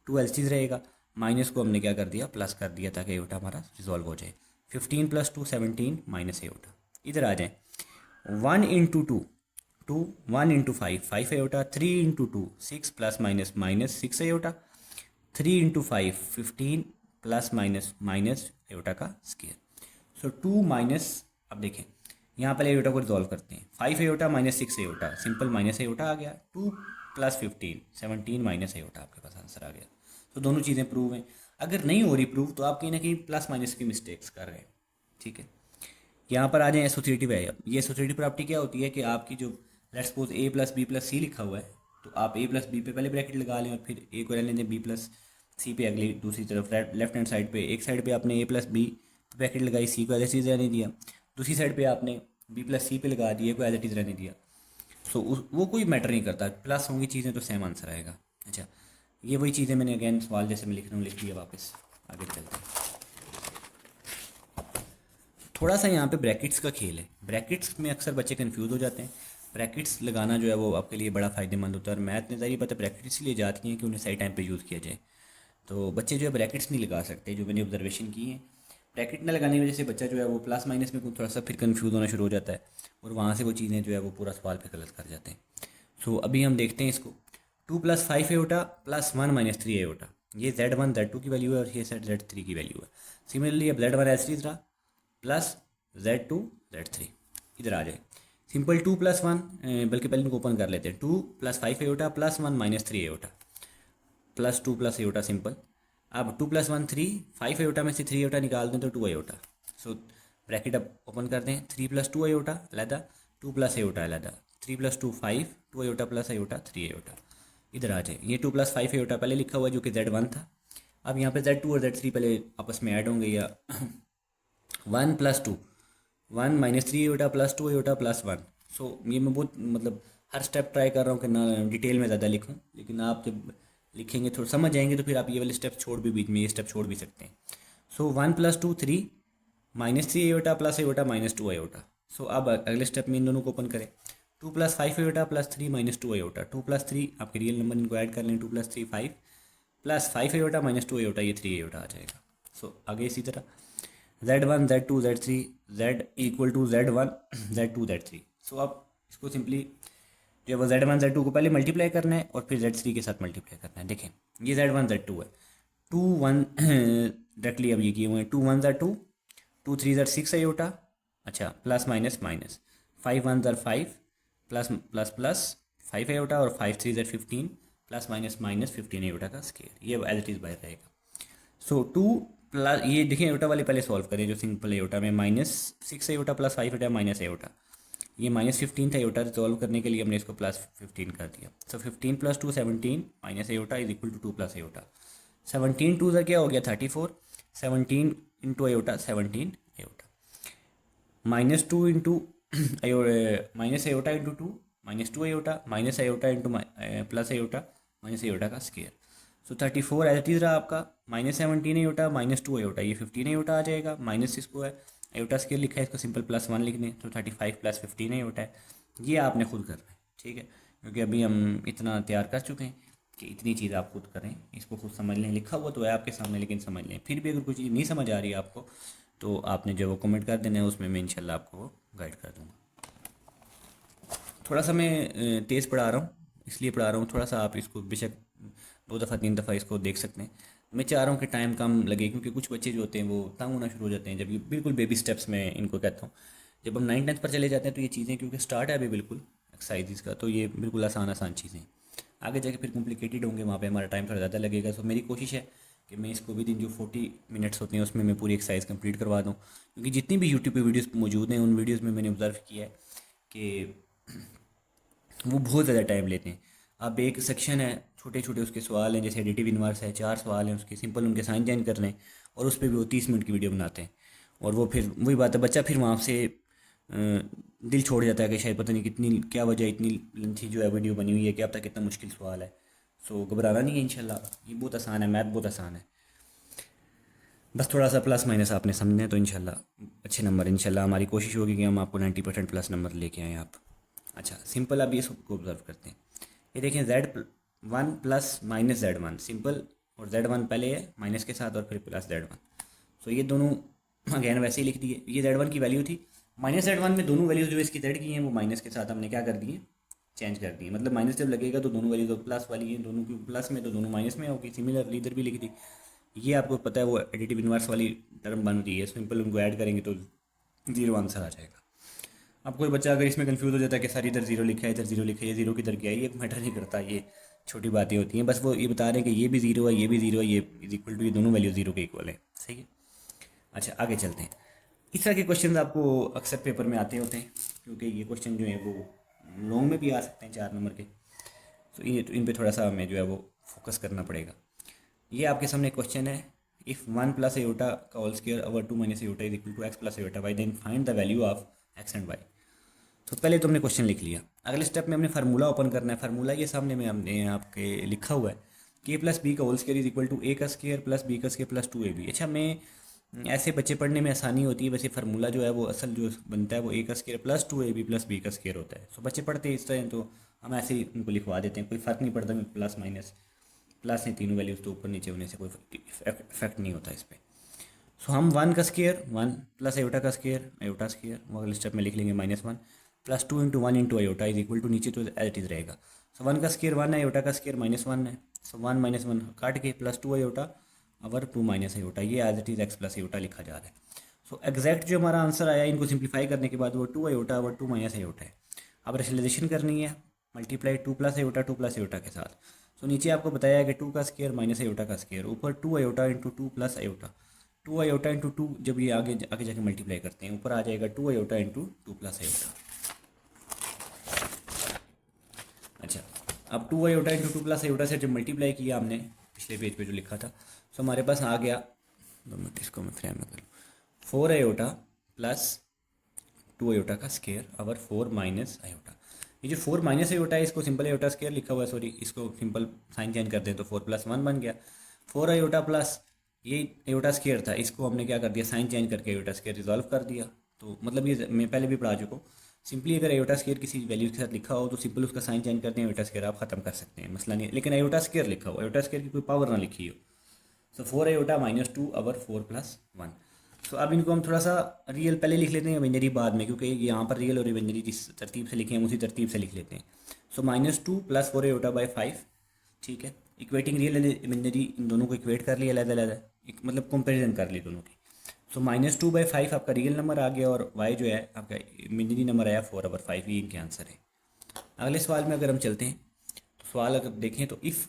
2 एलसीज रहेगा, माइनस को हमने क्या कर दिया प्लस कर दिया ताकि आयोटा हमारा रिजॉल्व हो जाए। 15 + 2 17 माइनस आयोटा। इधर आ जाए 1 × 2 2, 1 × 5 5 iota, 3 × 2 6 plus minus minus 6 iota, 3 × 5 15 plus minus minus iota का स्केयर। सो 2 माइनस, अब देखें यहाँ पहले एयोटा को रिजॉल्व करते हैं। 5 iota minus 6 iota, simple minus iota आ गया। 2 प्लस 15, 17 माइनस एयोटा आपके पास आंसर आ गया। तो दोनों चीज़ें प्रूव हैं। अगर नहीं हो रही प्रूव तो आप कहीं ना कहीं प्लस माइनस की मिस्टेक्स कर रहे हैं, ठीक है। यहाँ पर आ जाए एसोसिएटिव है। अब ये एसोसिएटिव प्रॉपर्टी क्या होती है कि आपकी जो let's suppose a plus b plus c लिखा हुआ है, तो आप ए प्लस बी पे पहले ब्रैकेट लगा लें और फिर ए को रहने दें बी प्लस सी पे अगली दूसरी तरफ लेफ्ट हैंड साइड पे। एक साइड पे आपने ए प्लस बी ब्रैकेट लगाई, सी को एज इट इज़ रहने दिया। दूसरी साइड पे आपने बी प्लस सी पे लगा दिया, को एज इट इज़ रहने दिया। सो वो कोई मैटर नहीं करता, प्लस होंगी चीज़ें तो सेम आंसर आएगा। अच्छा, ये वही चीज़ें मैंने अगेन सवाल जैसे मैं लिख रहा हूँ लिख दिया। वापस आगे चलते हैं। थोड़ा सा यहाँ पे ब्रैकेट्स का खेल है। ब्रैकेट्स में अक्सर बच्चे कंफ्यूज हो जाते हैं। ब्रैकेट्स लगाना जो है वो आपके लिए बड़ा फ़ायदेमंद होता है। और मैथ में ज़ाहिर पता है ब्रैकेट इसलिए जाती हैं कि उन्हें सही टाइम पे यूज़ किया जाए। तो बच्चे जो है ब्रैकेट्स नहीं लगा सकते, जो मैंने ऑब्जर्वेशन की है। ब्रैकेट न लगाने की वजह से बच्चा जो है वो प्लस माइनस में थोड़ा सा फिर कंफ्यूज होना शुरू हो जाता है, और वहाँ से वो चीज़ें जो है वो पूरा सवाल पे गलत कर जाते हैं। सो अभी हम देखते हैं इसको। 2 plus 5 aorta plus 1 minus 3 aorta, ये Z1 Z2 की वैल्यू है और ये Z3 की वैल्यू है। सिमिलरली अब Z1 S3 रहा प्लस Z2 Z3, इधर आ जाए। सिंपल 2 प्लस 1, बल्कि पहले इनको ओपन कर लेते हैं। 2 plus 5 aorta plus 1 minus 3 iota plus 2 plus aorta simple. अब 2 प्लस 1 3, 5 एयोटा में से 3 एयोटा निकाल दें तो 2 एयोटा। सो ब्रैकेट अब ओपन कर दें। 3 प्लस 2 एयोटा अलहदा, 2 प्लस एयोटा अलहदा। 3 plus 2 5, 2 aorta plus aorta 3 aorta. इधर आ जाए। ये 2 प्लस 5 एयोटा पहले लिखा हुआ है जो कि Z1 था। अब यहाँ पे Z2 और Z3 पहले आपस में ऐड होंगे, या 1 plus 2, 1 minus 3 iota plus 2 aorta plus 1। सो ये मैं बहुत मतलब हर स्टेप ट्राई कर रहा हूँ कि ना डिटेल में ज़्यादा लिखूँ, लेकिन आप जब लिखेंगे थोड़ा समझ जाएंगे तो फिर आप ये वाले स्टेप छोड़ भी बीच में ये स्टेप छोड़ भी सकते हैं। So 1 plus 2 3 minus 3 iota plus iota minus 2 iota. So अब अगले स्टेप में इन दोनों को ओपन करें। 2 plus 5 aorta plus 3 minus 2 aorta. 2 plus 3 आपके रियल नंबर, इनको ऐड कर लें। 2 plus 3 5 plus 5 iota minus 2 aorta, ये 3 एयोटा आ जाएगा। सो आगे इसी तरह Z1 Z2 Z3, Z equal to Z1 Z2 Z3। सो आप इसको सिंपली जो है वो Z1 Z2 को पहले मल्टीप्लाई करना है और फिर Z3 के साथ मल्टीप्लाई करना है। देखें ये Z1 Z2 है। 2 1 डायरेक्टली अब ये किए हुए हैं। 2 1 2, 2 3 6 एयोटा। अच्छा, plus minus minus, 5 1 5 plus plus plus 5 aorta और 5 3 15 प्लस माइनस माइनस 15 एयोटा का स्केयर। ये एज इट इज़ बाहर रहेगा। सो 2 प्लस ये देखिए एयोटा वाले पहले सॉल्व करें जो सिंपल एयोटा में minus 6 aorta plus 5 iota minus iota. ये माइनस 15 था एयोटा, सॉल्व करने के लिए हमने इसको प्लस 15 कर दिया। So 15 plus 2 17 minus iota is equal to 2 plus iota. 17 2 का क्या हो गया 34, 17 into iota 17 iota, minus 2 into minus iota into 2 minus 2 iota minus iota into plus iota minus iota का square. So 34 as it is रहा आपका। माइनस 17 एयोटा माइनस 2 एयोटा, ये 15 एयोटा आ जाएगा। माइनस इसको है एयोटा स्केयर लिखा है, इसको सिंपल प्लस 1 लिख दें तो 35 प्लस 15 एयोटा है। ये आपने खुद करना है, ठीक है, क्योंकि अभी हम इतना तैयार कर चुके हैं कि इतनी चीज़ आप खुद करें, इसको खुद समझ लें। लिखा हुआ तो है आपके सामने, लेकिन समझ लें। फिर भी अगर कोई चीज़ नहीं समझ आ रही है आपको तो आपने जो वो कमेंट कर देना है, उसमें मैं इंशाल्लाह आपको वो गाइड कर दूँगा। थोड़ा सा मैं तेज़ पढ़ा रहा हूँ, इसलिए पढ़ा रहा हूँ थोड़ा सा। आप इसको बेशक 2 दफ़ा 3 दफ़ा इसको देख सकते हैं। मैं चाह रहा हूँ कि टाइम कम लगे, क्योंकि कुछ बच्चे जो होते हैं वो तंग होना शुरू हो जाते हैं। जब ये बिल्कुल बेबी स्टेप्स में इनको कहता हूँ, जब हम 9th 10th पर चले जाते हैं तो ये चीज़ें क्योंकि स्टार्ट है अभी बिल्कुल एक्सरसाइज का, तो ये बिल्कुल आसान आसान चीज़ें। आगे जाके फिर कॉम्प्लिकेटेड होंगे, वहाँ पे हमारा टाइम थोड़ा ज़्यादा लगेगा। सो मेरी कोशिश है कि मैं इसको भी दिन जो 40 मिनट्स होते हैं उसमें मैं पूरी एक्सरसाइज कंप्लीट करवा दूँ, क्योंकि जितनी भी यूट्यूब पे वीडियोस मौजूद हैं उन वीडियोस में मैंने ऑब्जर्व किया है कि वो बहुत ज़्यादा टाइम लेते हैं। अब एक सेक्शन है, छोटे छोटे उसके सवाल हैं, जैसे एडिटिव इन्वर्स है, 4 सवाल हैं उसके, सिंपल उनके साइन जाइन करने हैं, और उस पर भी वो 30 मिनट की वीडियो बनाते हैं। और वो फिर वही बात है, बच्चा फिर वहाँ से दिल छोड़ जाता है कि शायद पता नहीं कितनी क्या वजह इतनी लेंथी जो है वीडियो बनी हुई है, क्या पता कितना मुश्किल सवाल है। सो घबराना नहीं है, इंशाल्लाह ये बहुत आसान है, मैथ बहुत आसान है। बस थोड़ा सा प्लस माइनस आपने समझना है तो इंशाल्लाह अच्छे नंबर, इंशाल्लाह हमारी कोशिश होगी कि हम आपको 90% प्लस नंबर लेके आएँ आप। अच्छा सिंपल, अब ये सबको ऑब्जर्व करते हैं। ये देखें Z1 plus minus Z1 simple, और Z1 पहले है माइनस के साथ और फिर प्लस Z1। सो ये दोनों अगेन वैसे ही लिख दिए। ये Z1 की वैल्यू थी, माइनस Z1 में दोनों वैल्यूज जो इसकी Z की हैं वो माइनस के साथ हमने क्या कर दिए, चेंज कर दिए। मतलब माइनस जब लगेगा तो दोनों वैल्यूज प्लस वाली हैं, दोनों की प्लस में तो दोनों माइनस में होगी। सिमिलरली इधर भी लिख दी। ये आपको पता है वो एडिटिव इन्वर्स वाली टर्म बन रही है, सिंपल उनको ऐड करेंगे तो 0 आंसर आ जाएगा। अब कोई बच्चा अगर इसमें कंफ्यूज हो जाता है कि सर इधर जीरो लिखा है इधर जीरो लिखा है, ये जीरो किधर गया है, ये मैटर नहीं करता, ये छोटी बातें होती हैं। बस वो ये बता रहे हैं कि ये भी जीरो है ये भी जीरो है, ये इज इक्वल टू, ये दोनों वैल्यू जीरो के इक्वल है। सही है। अच्छा आगे चलते हैं। इस तरह के क्वेश्चन आपको अक्सर पेपर में आते होते हैं, क्योंकि ये क्वेश्चन जो है वो लॉन्ग में भी आ सकते हैं 4 नंबर के। तो इन पे थोड़ा सा हमें जो है वो फोकस करना पड़ेगा। ये आपके सामने क्वेश्चन है, इफ़ 1 प्लस एयोटा का whole square over 2 minus iota is equal to x plus iota y, then find the value of x and y. तो पहले तो हमने क्वेश्चन लिख लिया। अगले स्टेप में हमने फार्मूला ओपन करना है। फार्मूला ये सामने में हमने आपके लिखा हुआ है कि ए प्लस बी का whole square is equal to a का स्क्वायर प्लस बी का स्क्वायर प्लस 2ab। अच्छा, मैं ऐसे बच्चे पढ़ने में आसानी होती है, वैसे फार्मूला जो है वो असल जो बनता है वो ए का square plus 2ab plus b का स्क्वायर होता है। सो बच्चे पढ़ते हैं इस तरह, तो हम ऐसे ही उनको लिखवा देते हैं, कोई फ़र्क नहीं पड़ता प्लस माइनस, प्लस है तीनों वैल्यूज तो ऊपर नीचे होने से कोई इफेक्ट नहीं होता इस पर। सो हम 1 का स्क्वायर 1 प्लस एयोटा का स्क्वायर एयोटा स्क्वायर, वो अगले स्टेप में लिख लेंगे -1 plus 2 into 1 into iota is equal to, नीचे तो एज इट इज़ रहेगा। सो 1 का स्क्वायर 1 है, एयोटा का स्क्वायर -1 है। सो 1 -1 काट के प्लस 2 एयोटा और 2 माइनस एयोटा, ये as it is x plus iota लिखा जा रहा है। सो एग्जैक्ट जो हमारा आंसर आया, इनको सिंप्लीफाई करने के बाद वो 2 एयोटा और 2 माइनस एयोटा है। अब रेशनलाइजेशन करनी है, multiply 2 plus aorta 2 plus aorta के साथ। सो नीचे आपको बताया है कि 2 का स्क्वायर माइनस एयोटा का स्क्वायर, ऊपर 2 iota into 2 plus iota, 2 iota into 2, जब ये आगे आगे जाके मल्टीप्लाई करते हैं ऊपर आ जाएगा 2 अयोटा इंटू 2 प्लस अयोटा। अच्छा, अब 2 अयोटा इंटू 2 प्लस अयोटा से जब मल्टीप्लाई किया हमने पिछले पेज पे जो लिखा था, सो हमारे पास आ गया, 2 मिनट इसको मैं फ्रेम में कर लूँ, 4 अयोटा प्लस 2 अयोटा का स्क्वायर और 4 माइनस अयोटा। ये जो 4 माइनस अयोटा है इसको सिंपल अयोटा स्क्वायर लिखा हुआ है, सॉरी इसको सिंपल साइन चेंज कर दें तो 4 प्लस 1 बन गया। 4 अयोटा प्लस ये अयोटा स्क्वायर था, इसको हमने क्या कर दिया, साइन चेंज करके अयोटा स्क्वायर रिजॉल्व कर दिया। तो मतलब ये मैं पहले भी पढ़ा चुका हूँ। सिंपली अगर अयोटा स्क्वायर किसी वैल्यू के साथ लिखा हो तो सिंपल उसका साइन चेंज करते हैं, अयोटा स्क्वायर आप खत्म कर सकते हैं, मसला नहीं है। लेकिन अयोटा स्क्वायर लिखा हो, अयोटा स्क्वायर की कोई पावर ना लिखी हो। सो 4 अयोटा -2 और 4 प्लस 1। तो अब इनको हम थोड़ा सा रियल पहले लिख लेते हैं, इमेजनरी बाद में, क्योंकि यहाँ पर रियल और इमेजनरी जिस तरतीब से लिखे हैं उसी तरतीब से लिख लेते हैं। सो -2 प्लस 4 अयोटा बाई 5, ठीक है। इक्वेटिंग रियल इमेजनरी इन दोनों को इक्वेट कर लिया अलग-अलग, मतलब कंपैरिजन कर ली दोनों की। सो -2 बाई 5 आपका रियल नंबर आ गया और y जो है आपका इमेजनरी नंबर आया 4 और 5, ये इनके आंसर है। अगले सवाल में अगर हम चलते हैं तो सवाल अगर देखें तो if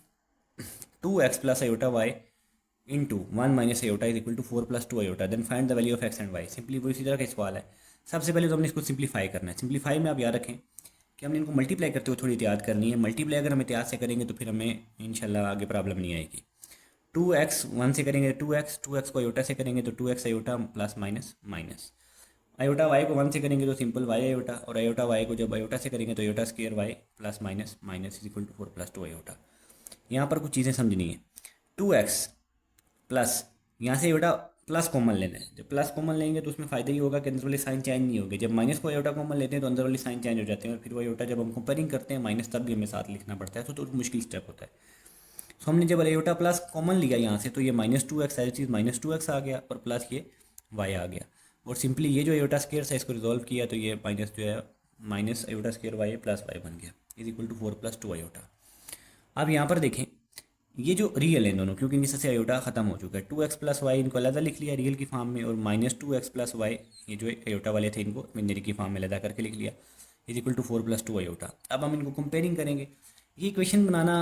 2x plus iota y into 1 minus iota is equal to 4 plus 2 iota, then find the value of x and y. Simply वो इसी तरह का सवाल है। सबसे पहले तो हमने इसको सिंप्लीफाई करना है। सिंप्लीफाई में आप याद रखें कि हमने इनको मल्टीप्लाई करते हुए थोड़ी एहतियात करनी है। मल्टीप्लाई अगर हम एहतियात से करेंगे तो फिर हमें इंशाल्लाह आगे प्रॉब्लम नहीं आएगी। 2x 1 से करेंगे 2x को अयोटा से करेंगे तो 2x iota plus minus minus, iota y को 1 से करेंगे तो सिंपल वाई अयोटा, और अयोटा वाई को जब अयोटा से करेंगे तो iota square y plus minus minus is equal to 4 plus 2 iota. यहाँ पर कुछ चीज़ें समझनी है। 2x प्लस, यहाँ से अयोटा प्लस कॉमन लेना है। जब प्लस कॉमन लेंगे तो उसमें फ़ायदा ये होगा कि अंदर वाले साइन चेंज नहीं होंगे। जब माइनस को अयोटा कॉमन लेते हैं तो अंदर वाले साइन चेंज हो जाते हैं, और फिर वो अयोटा जब हम कंपेयरिंग करते हैं माइनस तब भी हमें साथ लिखना पड़ता है, तो मुश्किल स्टेप होता है। सो हमने जब अयोटा प्लस कॉमन लिया यहाँ से तो ये -2x सारी चीज़ -2x आ गया और प्लस ये y आ गया, और सिंपली ये जो अयोटा स्क्वायर था इसको रिजॉल्व किया तो ये माइनस जो है minus iota square y plus y बन गया is equal to 4 plus 2 iota. अब यहाँ पर देखें ये जो रियल है दोनों, क्योंकि इनके से अयोटा खत्म हो चुका है, 2x प्लस वाई इनको अलग लिख लिया रियल की फॉर्म में, और -2x प्लस वाई ये जो अयोटा वाले थे इनको इमेजनरी की फॉर्म में अलग करके लिख लिया is equal to 4 plus 2 iota. अब हम इनको कंपेयरिंग करेंगे। ये इक्वेशन बनाना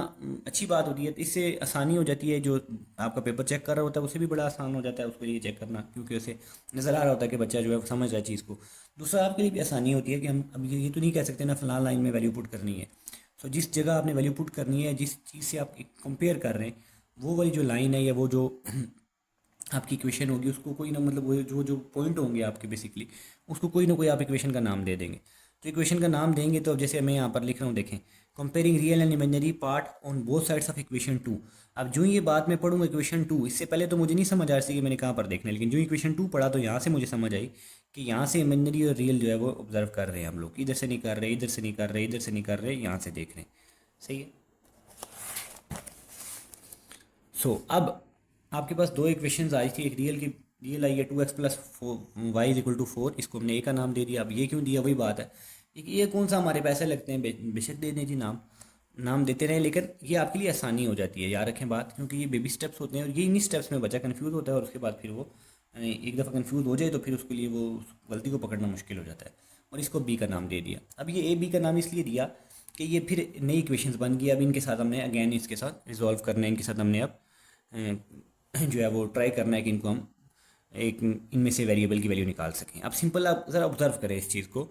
अच्छी बात होती है, इससे आसानी हो जाती है। जो आपका पेपर चेक कर रहा होता है उसे भी बड़ा आसान हो जाता है उसको ये चेक करना, क्योंकि उसे नज़र आ रहा होता है कि बच्चा जो है समझ रहा है चीज़ को। दूसरा आपके लिए भी आसानी होती है कि हम अब ये तो नहीं कह सकते ना फलां लाइन में वैल्यू पुट करनी है। सो जिस जगह आपने वैल्यू पुट करनी है, जिस चीज़ से आप कंपेयर कर रहे हैं, वो वाली जो लाइन है या वो जो आपकी इक्वेशन होगी उसको कोई ना, मतलब वो जो जो पॉइंट होंगे आपके बेसिकली उसको कोई ना कोई आप इक्वेशन का नाम दे देंगे। तो इक्वेशन का नाम देंगे तो अब जैसे मैं यहाँ पर लिख रहा हूँ, देखें comparing real and imaginary part on both sides of equation 2। अब जो ये बात मैं पढ़ूंगा इक्वेशन 2, इससे पहले तो मुझे नहीं समझ आ रही थी कि मैंने कहाँ पर देखना है, लेकिन जो इक्वेशन 2 पढ़ा तो यहाँ से मुझे समझ आई कि यहाँ से इमेजिनरी और रियल जो है वो ऑब्जर्व कर रहे हैं हम लोग, इधर से नहीं कर रहे, इधर से नहीं कर रहे, इधर से नहीं कर रहे, यहाँ से देख रहे हैं। सही है। अब आपके पास दो इक्वेशंस आई थी, एक रियल आई है 2x plus y is equal to 4, इसको हमने ए का नाम दे दिया। अब ये क्यों दिया वही बात है, एक ये कौन सा हमारे पैसे लगते हैं, बेशक दे दें जी, नाम देते रहें, लेकिन ये आपके लिए आसानी हो जाती है, याद रखें बात, क्योंकि ये बेबी स्टेप्स होते हैं और ये इन्हीं स्टेप्स में बच्चा कन्फ्यूज़ होता है, और उसके बाद फिर वो एक दफ़ा कन्फ्यूज़ हो जाए तो फिर उसके लिए वो उस गलती को पकड़ना मुश्किल हो जाता है। और इसको बी का नाम दे दिया। अब ये ए बी का नाम इसलिए दिया कि ये फिर नई इक्वेशंस बन गई। अब इनके साथ हमने अगेन इसके साथ रिजॉल्व करना है, इनके साथ हमने अब जो है वो ट्राई करना है कि इनको हम एक इनमें से वेरिएबल की वैल्यू निकाल सकें। अब सिंपल आप ज़रा ऑब्जर्व करें इस चीज़ को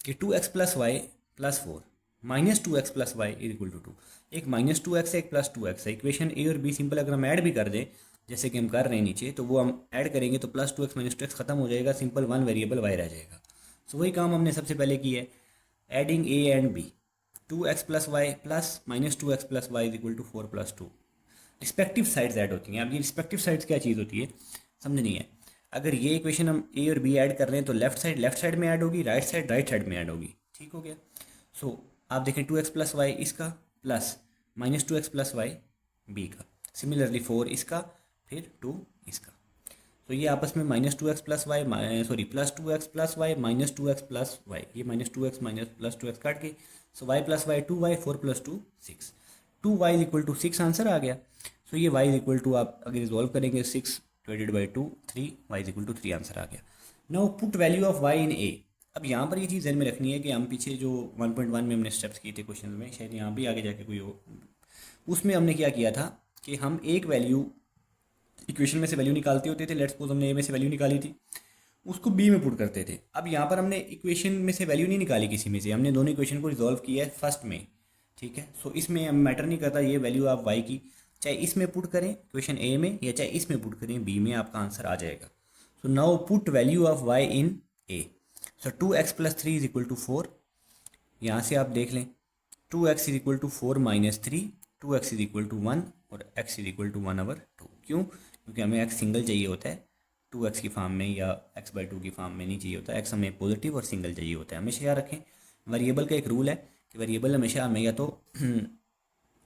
कि 2x plus y plus 4 minus 2x plus y is equal to 2। एक माइनस 2x है, एक प्लस 2x है। इक्वेशन ए और बी सिंपल अगर हम ऐड भी कर दें जैसे कि हम कर रहे हैं नीचे, तो वो हम ऐड करेंगे तो प्लस 2x माइनस 2x खत्म हो जाएगा, सिंपल वन वेरिएबल वाई रह जाएगा। सो वही काम हमने सबसे पहले किया है, adding a and b. 2x plus y plus minus 2x plus y is equal to 4 plus 2। Respective sides add होती हैं। अब ये रिस्पेक्टिव साइड्स क्या चीज़ होती है समझनी है। अगर ये इक्वेशन हम ए और बी ऐड कर रहे हैं तो लेफ्ट साइड में ऐड होगी, राइट साइड में ऐड होगी। ठीक हो गया। सो आप देखें 2x प्लस वाई इसका plus minus 2x plus y b का, सिमिलरली 4 इसका, फिर 2 इसका। तो ये आपस में minus 2x plus y sorry plus 2x plus y minus 2x plus y, ये minus 2x minus plus 2x काट के, so y plus y 2y 4 plus 2 6, 2y is equal to 6 answer आ गया। सो ये y इज इक्वल टू आप अगर रिजॉल्व करेंगे 6 divided by 2 3, y is equal to 3 answer आ गया। Now put value of y in a। अब यहाँ पर ये चीज़ ध्यान में रखनी है कि हम पीछे जो 1.1 में हमने स्टेप्स किए थे क्वेश्चन में, शायद यहाँ भी आगे जाके कोई हो, उसमें हमने क्या किया था कि हम एक वैल्यू इक्वेशन में से वैल्यू निकालते होते थे। लेट्स सपोज हमने ए में से वैल्यू निकाली थी, उसको बी में पुट करते थे। अब यहाँ पर हमने इक्वेशन में से वैल्यू नहीं निकाली किसी में से, हमने दोनों इक्वेशन को रिजॉल्व किया है फर्स्ट में। ठीक है। सो इसमें मैटर नहीं करता ये वैल्यू आप वाई की चाहे इसमें पुट करें इक्वेशन ए में या चाहे इसमें पुट करें बी में, आपका आंसर आ जाएगा। So now put value of y in a. So 2x plus 3 is equal to 4। यहाँ से आप देख लें 2x is equal to 4 minus 3, 2x is equal to 1 और x इज इक्वल टू 1/2। क्यों? क्योंकि हमें x सिंगल चाहिए होता है, 2x की फॉर्म में या x/2 की फॉर्म में नहीं चाहिए होता। x हमें पॉजिटिव और सिंगल चाहिए होता है। हमेशा याद रखें वेरिएबल का एक रूल है कि वेरिएबल हमेशा हमें या तो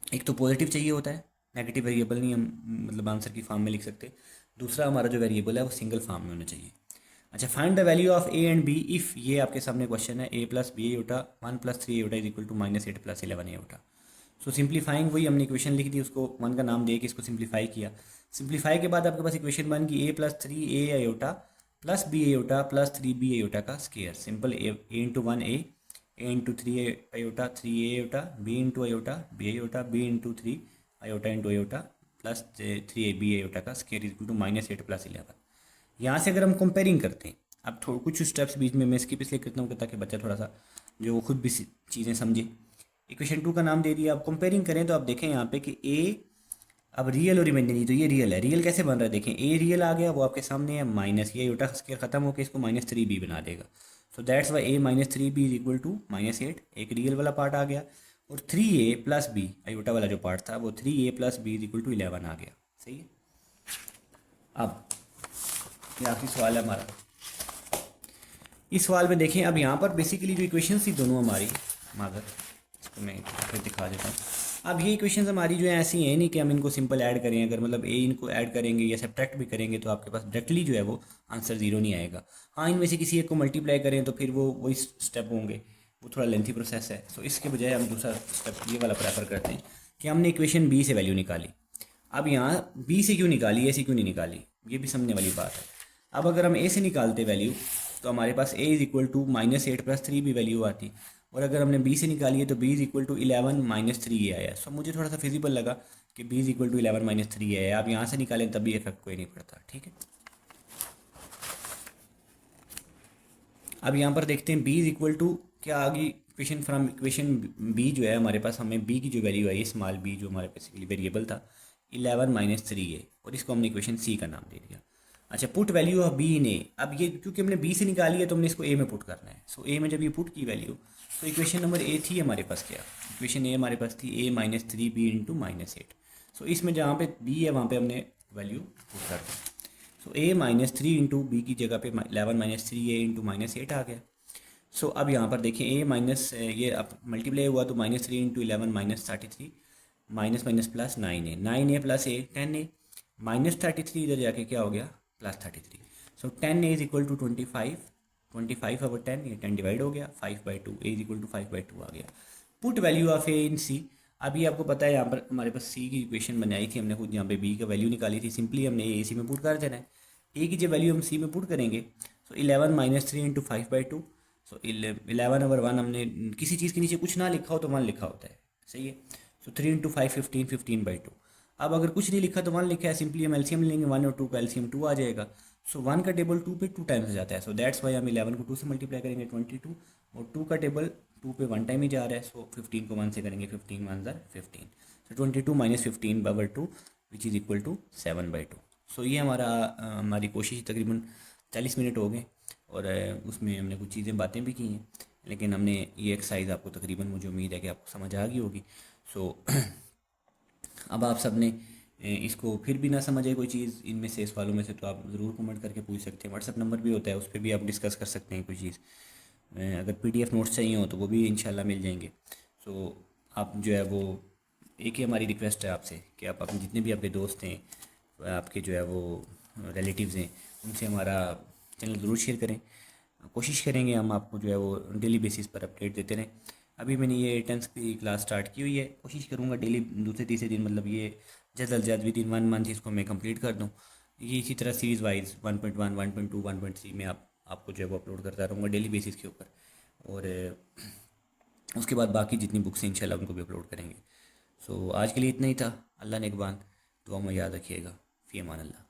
एक तो पॉजिटिव चाहिए होता है, नेगेटिव वेरिएबल नहीं हम मतलब आंसर की फॉर्म में लिख सकते। दूसरा हमारा जो वेरिएबल है वो सिंगल फॉर्म में होना चाहिए। अच्छा, find the value of a and b if, ये आपके सामने क्वेश्चन है, a plus b Etah 1 plus 3 iota is equal to minus 8 plus 11 iota. So simplifying वही हमने इक्वेशन लिख दी, उसको 1 का नाम दे के इसको सिंप्लीफाई किया। सिंप्लीफाई के बाद आपके पास इक्वेशन बन गई a plus 3 a iota plus b iota plus 3 b iota का square. Simple a into 1 a into 3 iota 3 iota b into iota b iota b into 3 iota into iota plus 3 b iota का square is equal to minus 8 plus 11। यहाँ से अगर हम कंपेयरिंग करते हैं, अब थोड़ा कुछ स्टेप्स बीच में मैं स्किप इसलिए करता हूँ ताकि बच्चा थोड़ा सा जो खुद भी चीज़ें समझे। इक्वेशन 2 का नाम दे दिया। अब कंपेयरिंग करें तो आप देखें यहाँ पे कि ए अब रियल और इमेजिनरी, तो ये रियल है। रियल कैसे बन रहा है देखें, ए रियल आ गया वो आपके सामने है, माइनस ये योटा स्केयर खत्म होकर इसको माइनस 3b बना देगा। So that's why a minus 3b is equal to minus 8, एक रियल वाला पार्ट आ गया। और 3a प्लस बी आयोटा वाला जो पार्ट था वो 3a plus b is equal to 11 आ गया। सही है। अब ये आखिरी सवाल है हमारा। इस सवाल में देखें, अब यहाँ पर बेसिकली जो इक्वेशन थी दोनों हमारी, मागर इसको मैं फिर दिखा देता हूँ। अब ये इक्वेशंस हमारी जो है ऐसी हैं नहीं कि हम इनको सिंपल ऐड करें, अगर मतलब ए इनको ऐड करेंगे या सब्ट्रैक्ट भी करेंगे तो आपके पास डायरेक्टली जो है वो आंसर ज़ीरो नहीं आएगा। हाँ, इनमें से किसी एक को मल्टीप्लाई करें तो फिर वो वही स्टेप होंगे, वो थोड़ा लेंथी प्रोसेस है। सो इसके बजाय हम दूसरा स्टेप ये वाला प्रेफर करते हैं कि हमने इक्वेशन बी से वैल्यू निकाली। अब यहाँ बी से क्यों निकाली, ए से क्यों नहीं निकाली, ये भी समझने वाली बात है। अब अगर हम ए से निकालते वैल्यू तो हमारे पास a is equal to minus 8 plus 3 भी वैल्यू आती, और अगर हमने बी से निकाली है तो b is equal to 11 minus 3 a आया। सो मुझे थोड़ा सा फिजिबल लगा कि b is equal to 11 minus 3 a आया। आप यहाँ से निकालें तब भी इफेक्ट कोई नहीं पड़ता। ठीक है। अब यहाँ पर देखते हैं बी इज इक्वल टू क्या आ गई इक्वेशन फ्रॉम इक्वेशन बी जो है हमारे पास, हमें बी की जो वैल्यू आई है स्मॉल बी जो हमारे बेसिकली वेरिएबल था 11 माइनस 3 ए, और इसको हमने इक्वेशन सी का नाम दे दिया। अच्छा, put value of b in a. अब ये क्योंकि हमने बी से निकाली है तो हमने इसको ए में पुट करना है। सो ए में जब ये पुट की वैल्यू तो इक्वेशन नंबर ए थी हमारे पास, क्या इक्वेशन ए हमारे पास थी ए माइनस 3 बी इंटू माइनस 8। सो इसमें जहाँ पे बी है वहाँ पे हमने वैल्यू पुट कर दी। सो ए माइनस 3 इंटू बी की जगह पे 11 माइनस 3 ए इंटू माइनस 8 आ गया। सो अब यहाँ पर देखें ए माइनस ये अब मल्टीप्लाई हुआ तो minus 3 into 11 minus 33 minus minus plus 9a, 9a plus a 10a minus 33 इधर जाके क्या हो गया plus 33। So 10a is equal to 25, 25 over 10, ये 10 डिवाइड हो गया 5/2, a इज इक्वल टू 5/2 आ गया। Put value of a in c. अभी आपको पता है यहाँ पर हमारे पास सी की इक्वेशन बनाई थी हमने खुद, यहाँ पे बी का वैल्यू निकाली थी। सिंपली हमने ए सी में पुट कर देना है। ए की जो वैल्यू हम सी में पुट करेंगे, सो 11 माइनस 3 इंटू 5/2, सो 11/1 हमने किसी चीज़ के नीचे कुछ ना लिखा हो तो 1 लिखा होता है, सही है। सो 3 × 5 15, 15/2। अब अगर कुछ नहीं लिखा तो 1 लिखा है, सिंपली हम एलसीएम लेंगे, 1 और 2 का एलसीएम 2 आ जाएगा। सो 1 का टेबल 2 पे 2 टाइम्स जाता है, सो दैट्स वाई हम 11 को 2 से मल्टीप्लाई करेंगे 22, और 2 का टेबल 2 पे 1 टाइम ही जा रहा है, सो 15 को 1 से करेंगे, 15 1 ज़ार 15। सो 22 - 15/2 विच इज़ इक्वल टू 7/2। सो ये हमारी कोशिश तकरीबन 40 मिनट हो गए, और उसमें हमने कुछ चीज़ें बातें भी की हैं, लेकिन हमने ये एक्सरसाइज आपको तकरीबन, मुझे उम्मीद है कि आपको समझ आ गई होगी। सो अब आप सब ने इसको फिर भी ना समझे कोई चीज़ इनमें से, इस वालों में से, तो आप ज़रूर कमेंट करके पूछ सकते हैं। व्हाट्सअप नंबर भी होता है, उस पर भी आप डिस्कस कर सकते हैं कोई चीज़। अगर पीडीएफ नोट्स चाहिए हो तो वो भी इंशाल्लाह मिल जाएंगे। सो आप जो है वो, एक ही हमारी रिक्वेस्ट है आपसे कि आप अपने जितने भी आपके दोस्त हैं, आपके जो है वो रिलेटिव्स हैं, उनसे हमारा चैनल ज़रूर शेयर करें। कोशिश करेंगे हम आपको जो है वो डेली बेसिस पर अपडेट देते रहें। अभी मैंने ये 10th की क्लास स्टार्ट की हुई है, कोशिश करूँगा डेली दूसरे तीसरे दिन, मतलब ये जल्द अज जल्द विद इन 1 मंथ इसको मैं कंप्लीट कर दूँ। ये इसी तरह सीरीज़ वाइज 1.1, 1.2, 1.3 में आपको जो है वो अपलोड करता रहूँगा डेली बेसिस के ऊपर। और उसके बाद बाकी जितनी बुक्स हैं इंशाल्लाह उनको भी अपलोड करेंगे। सो आज के लिए इतना ही था। अल्लाह ने एक बात, दुआ में याद रखिएगा। फ़ी अमान अल्लाह।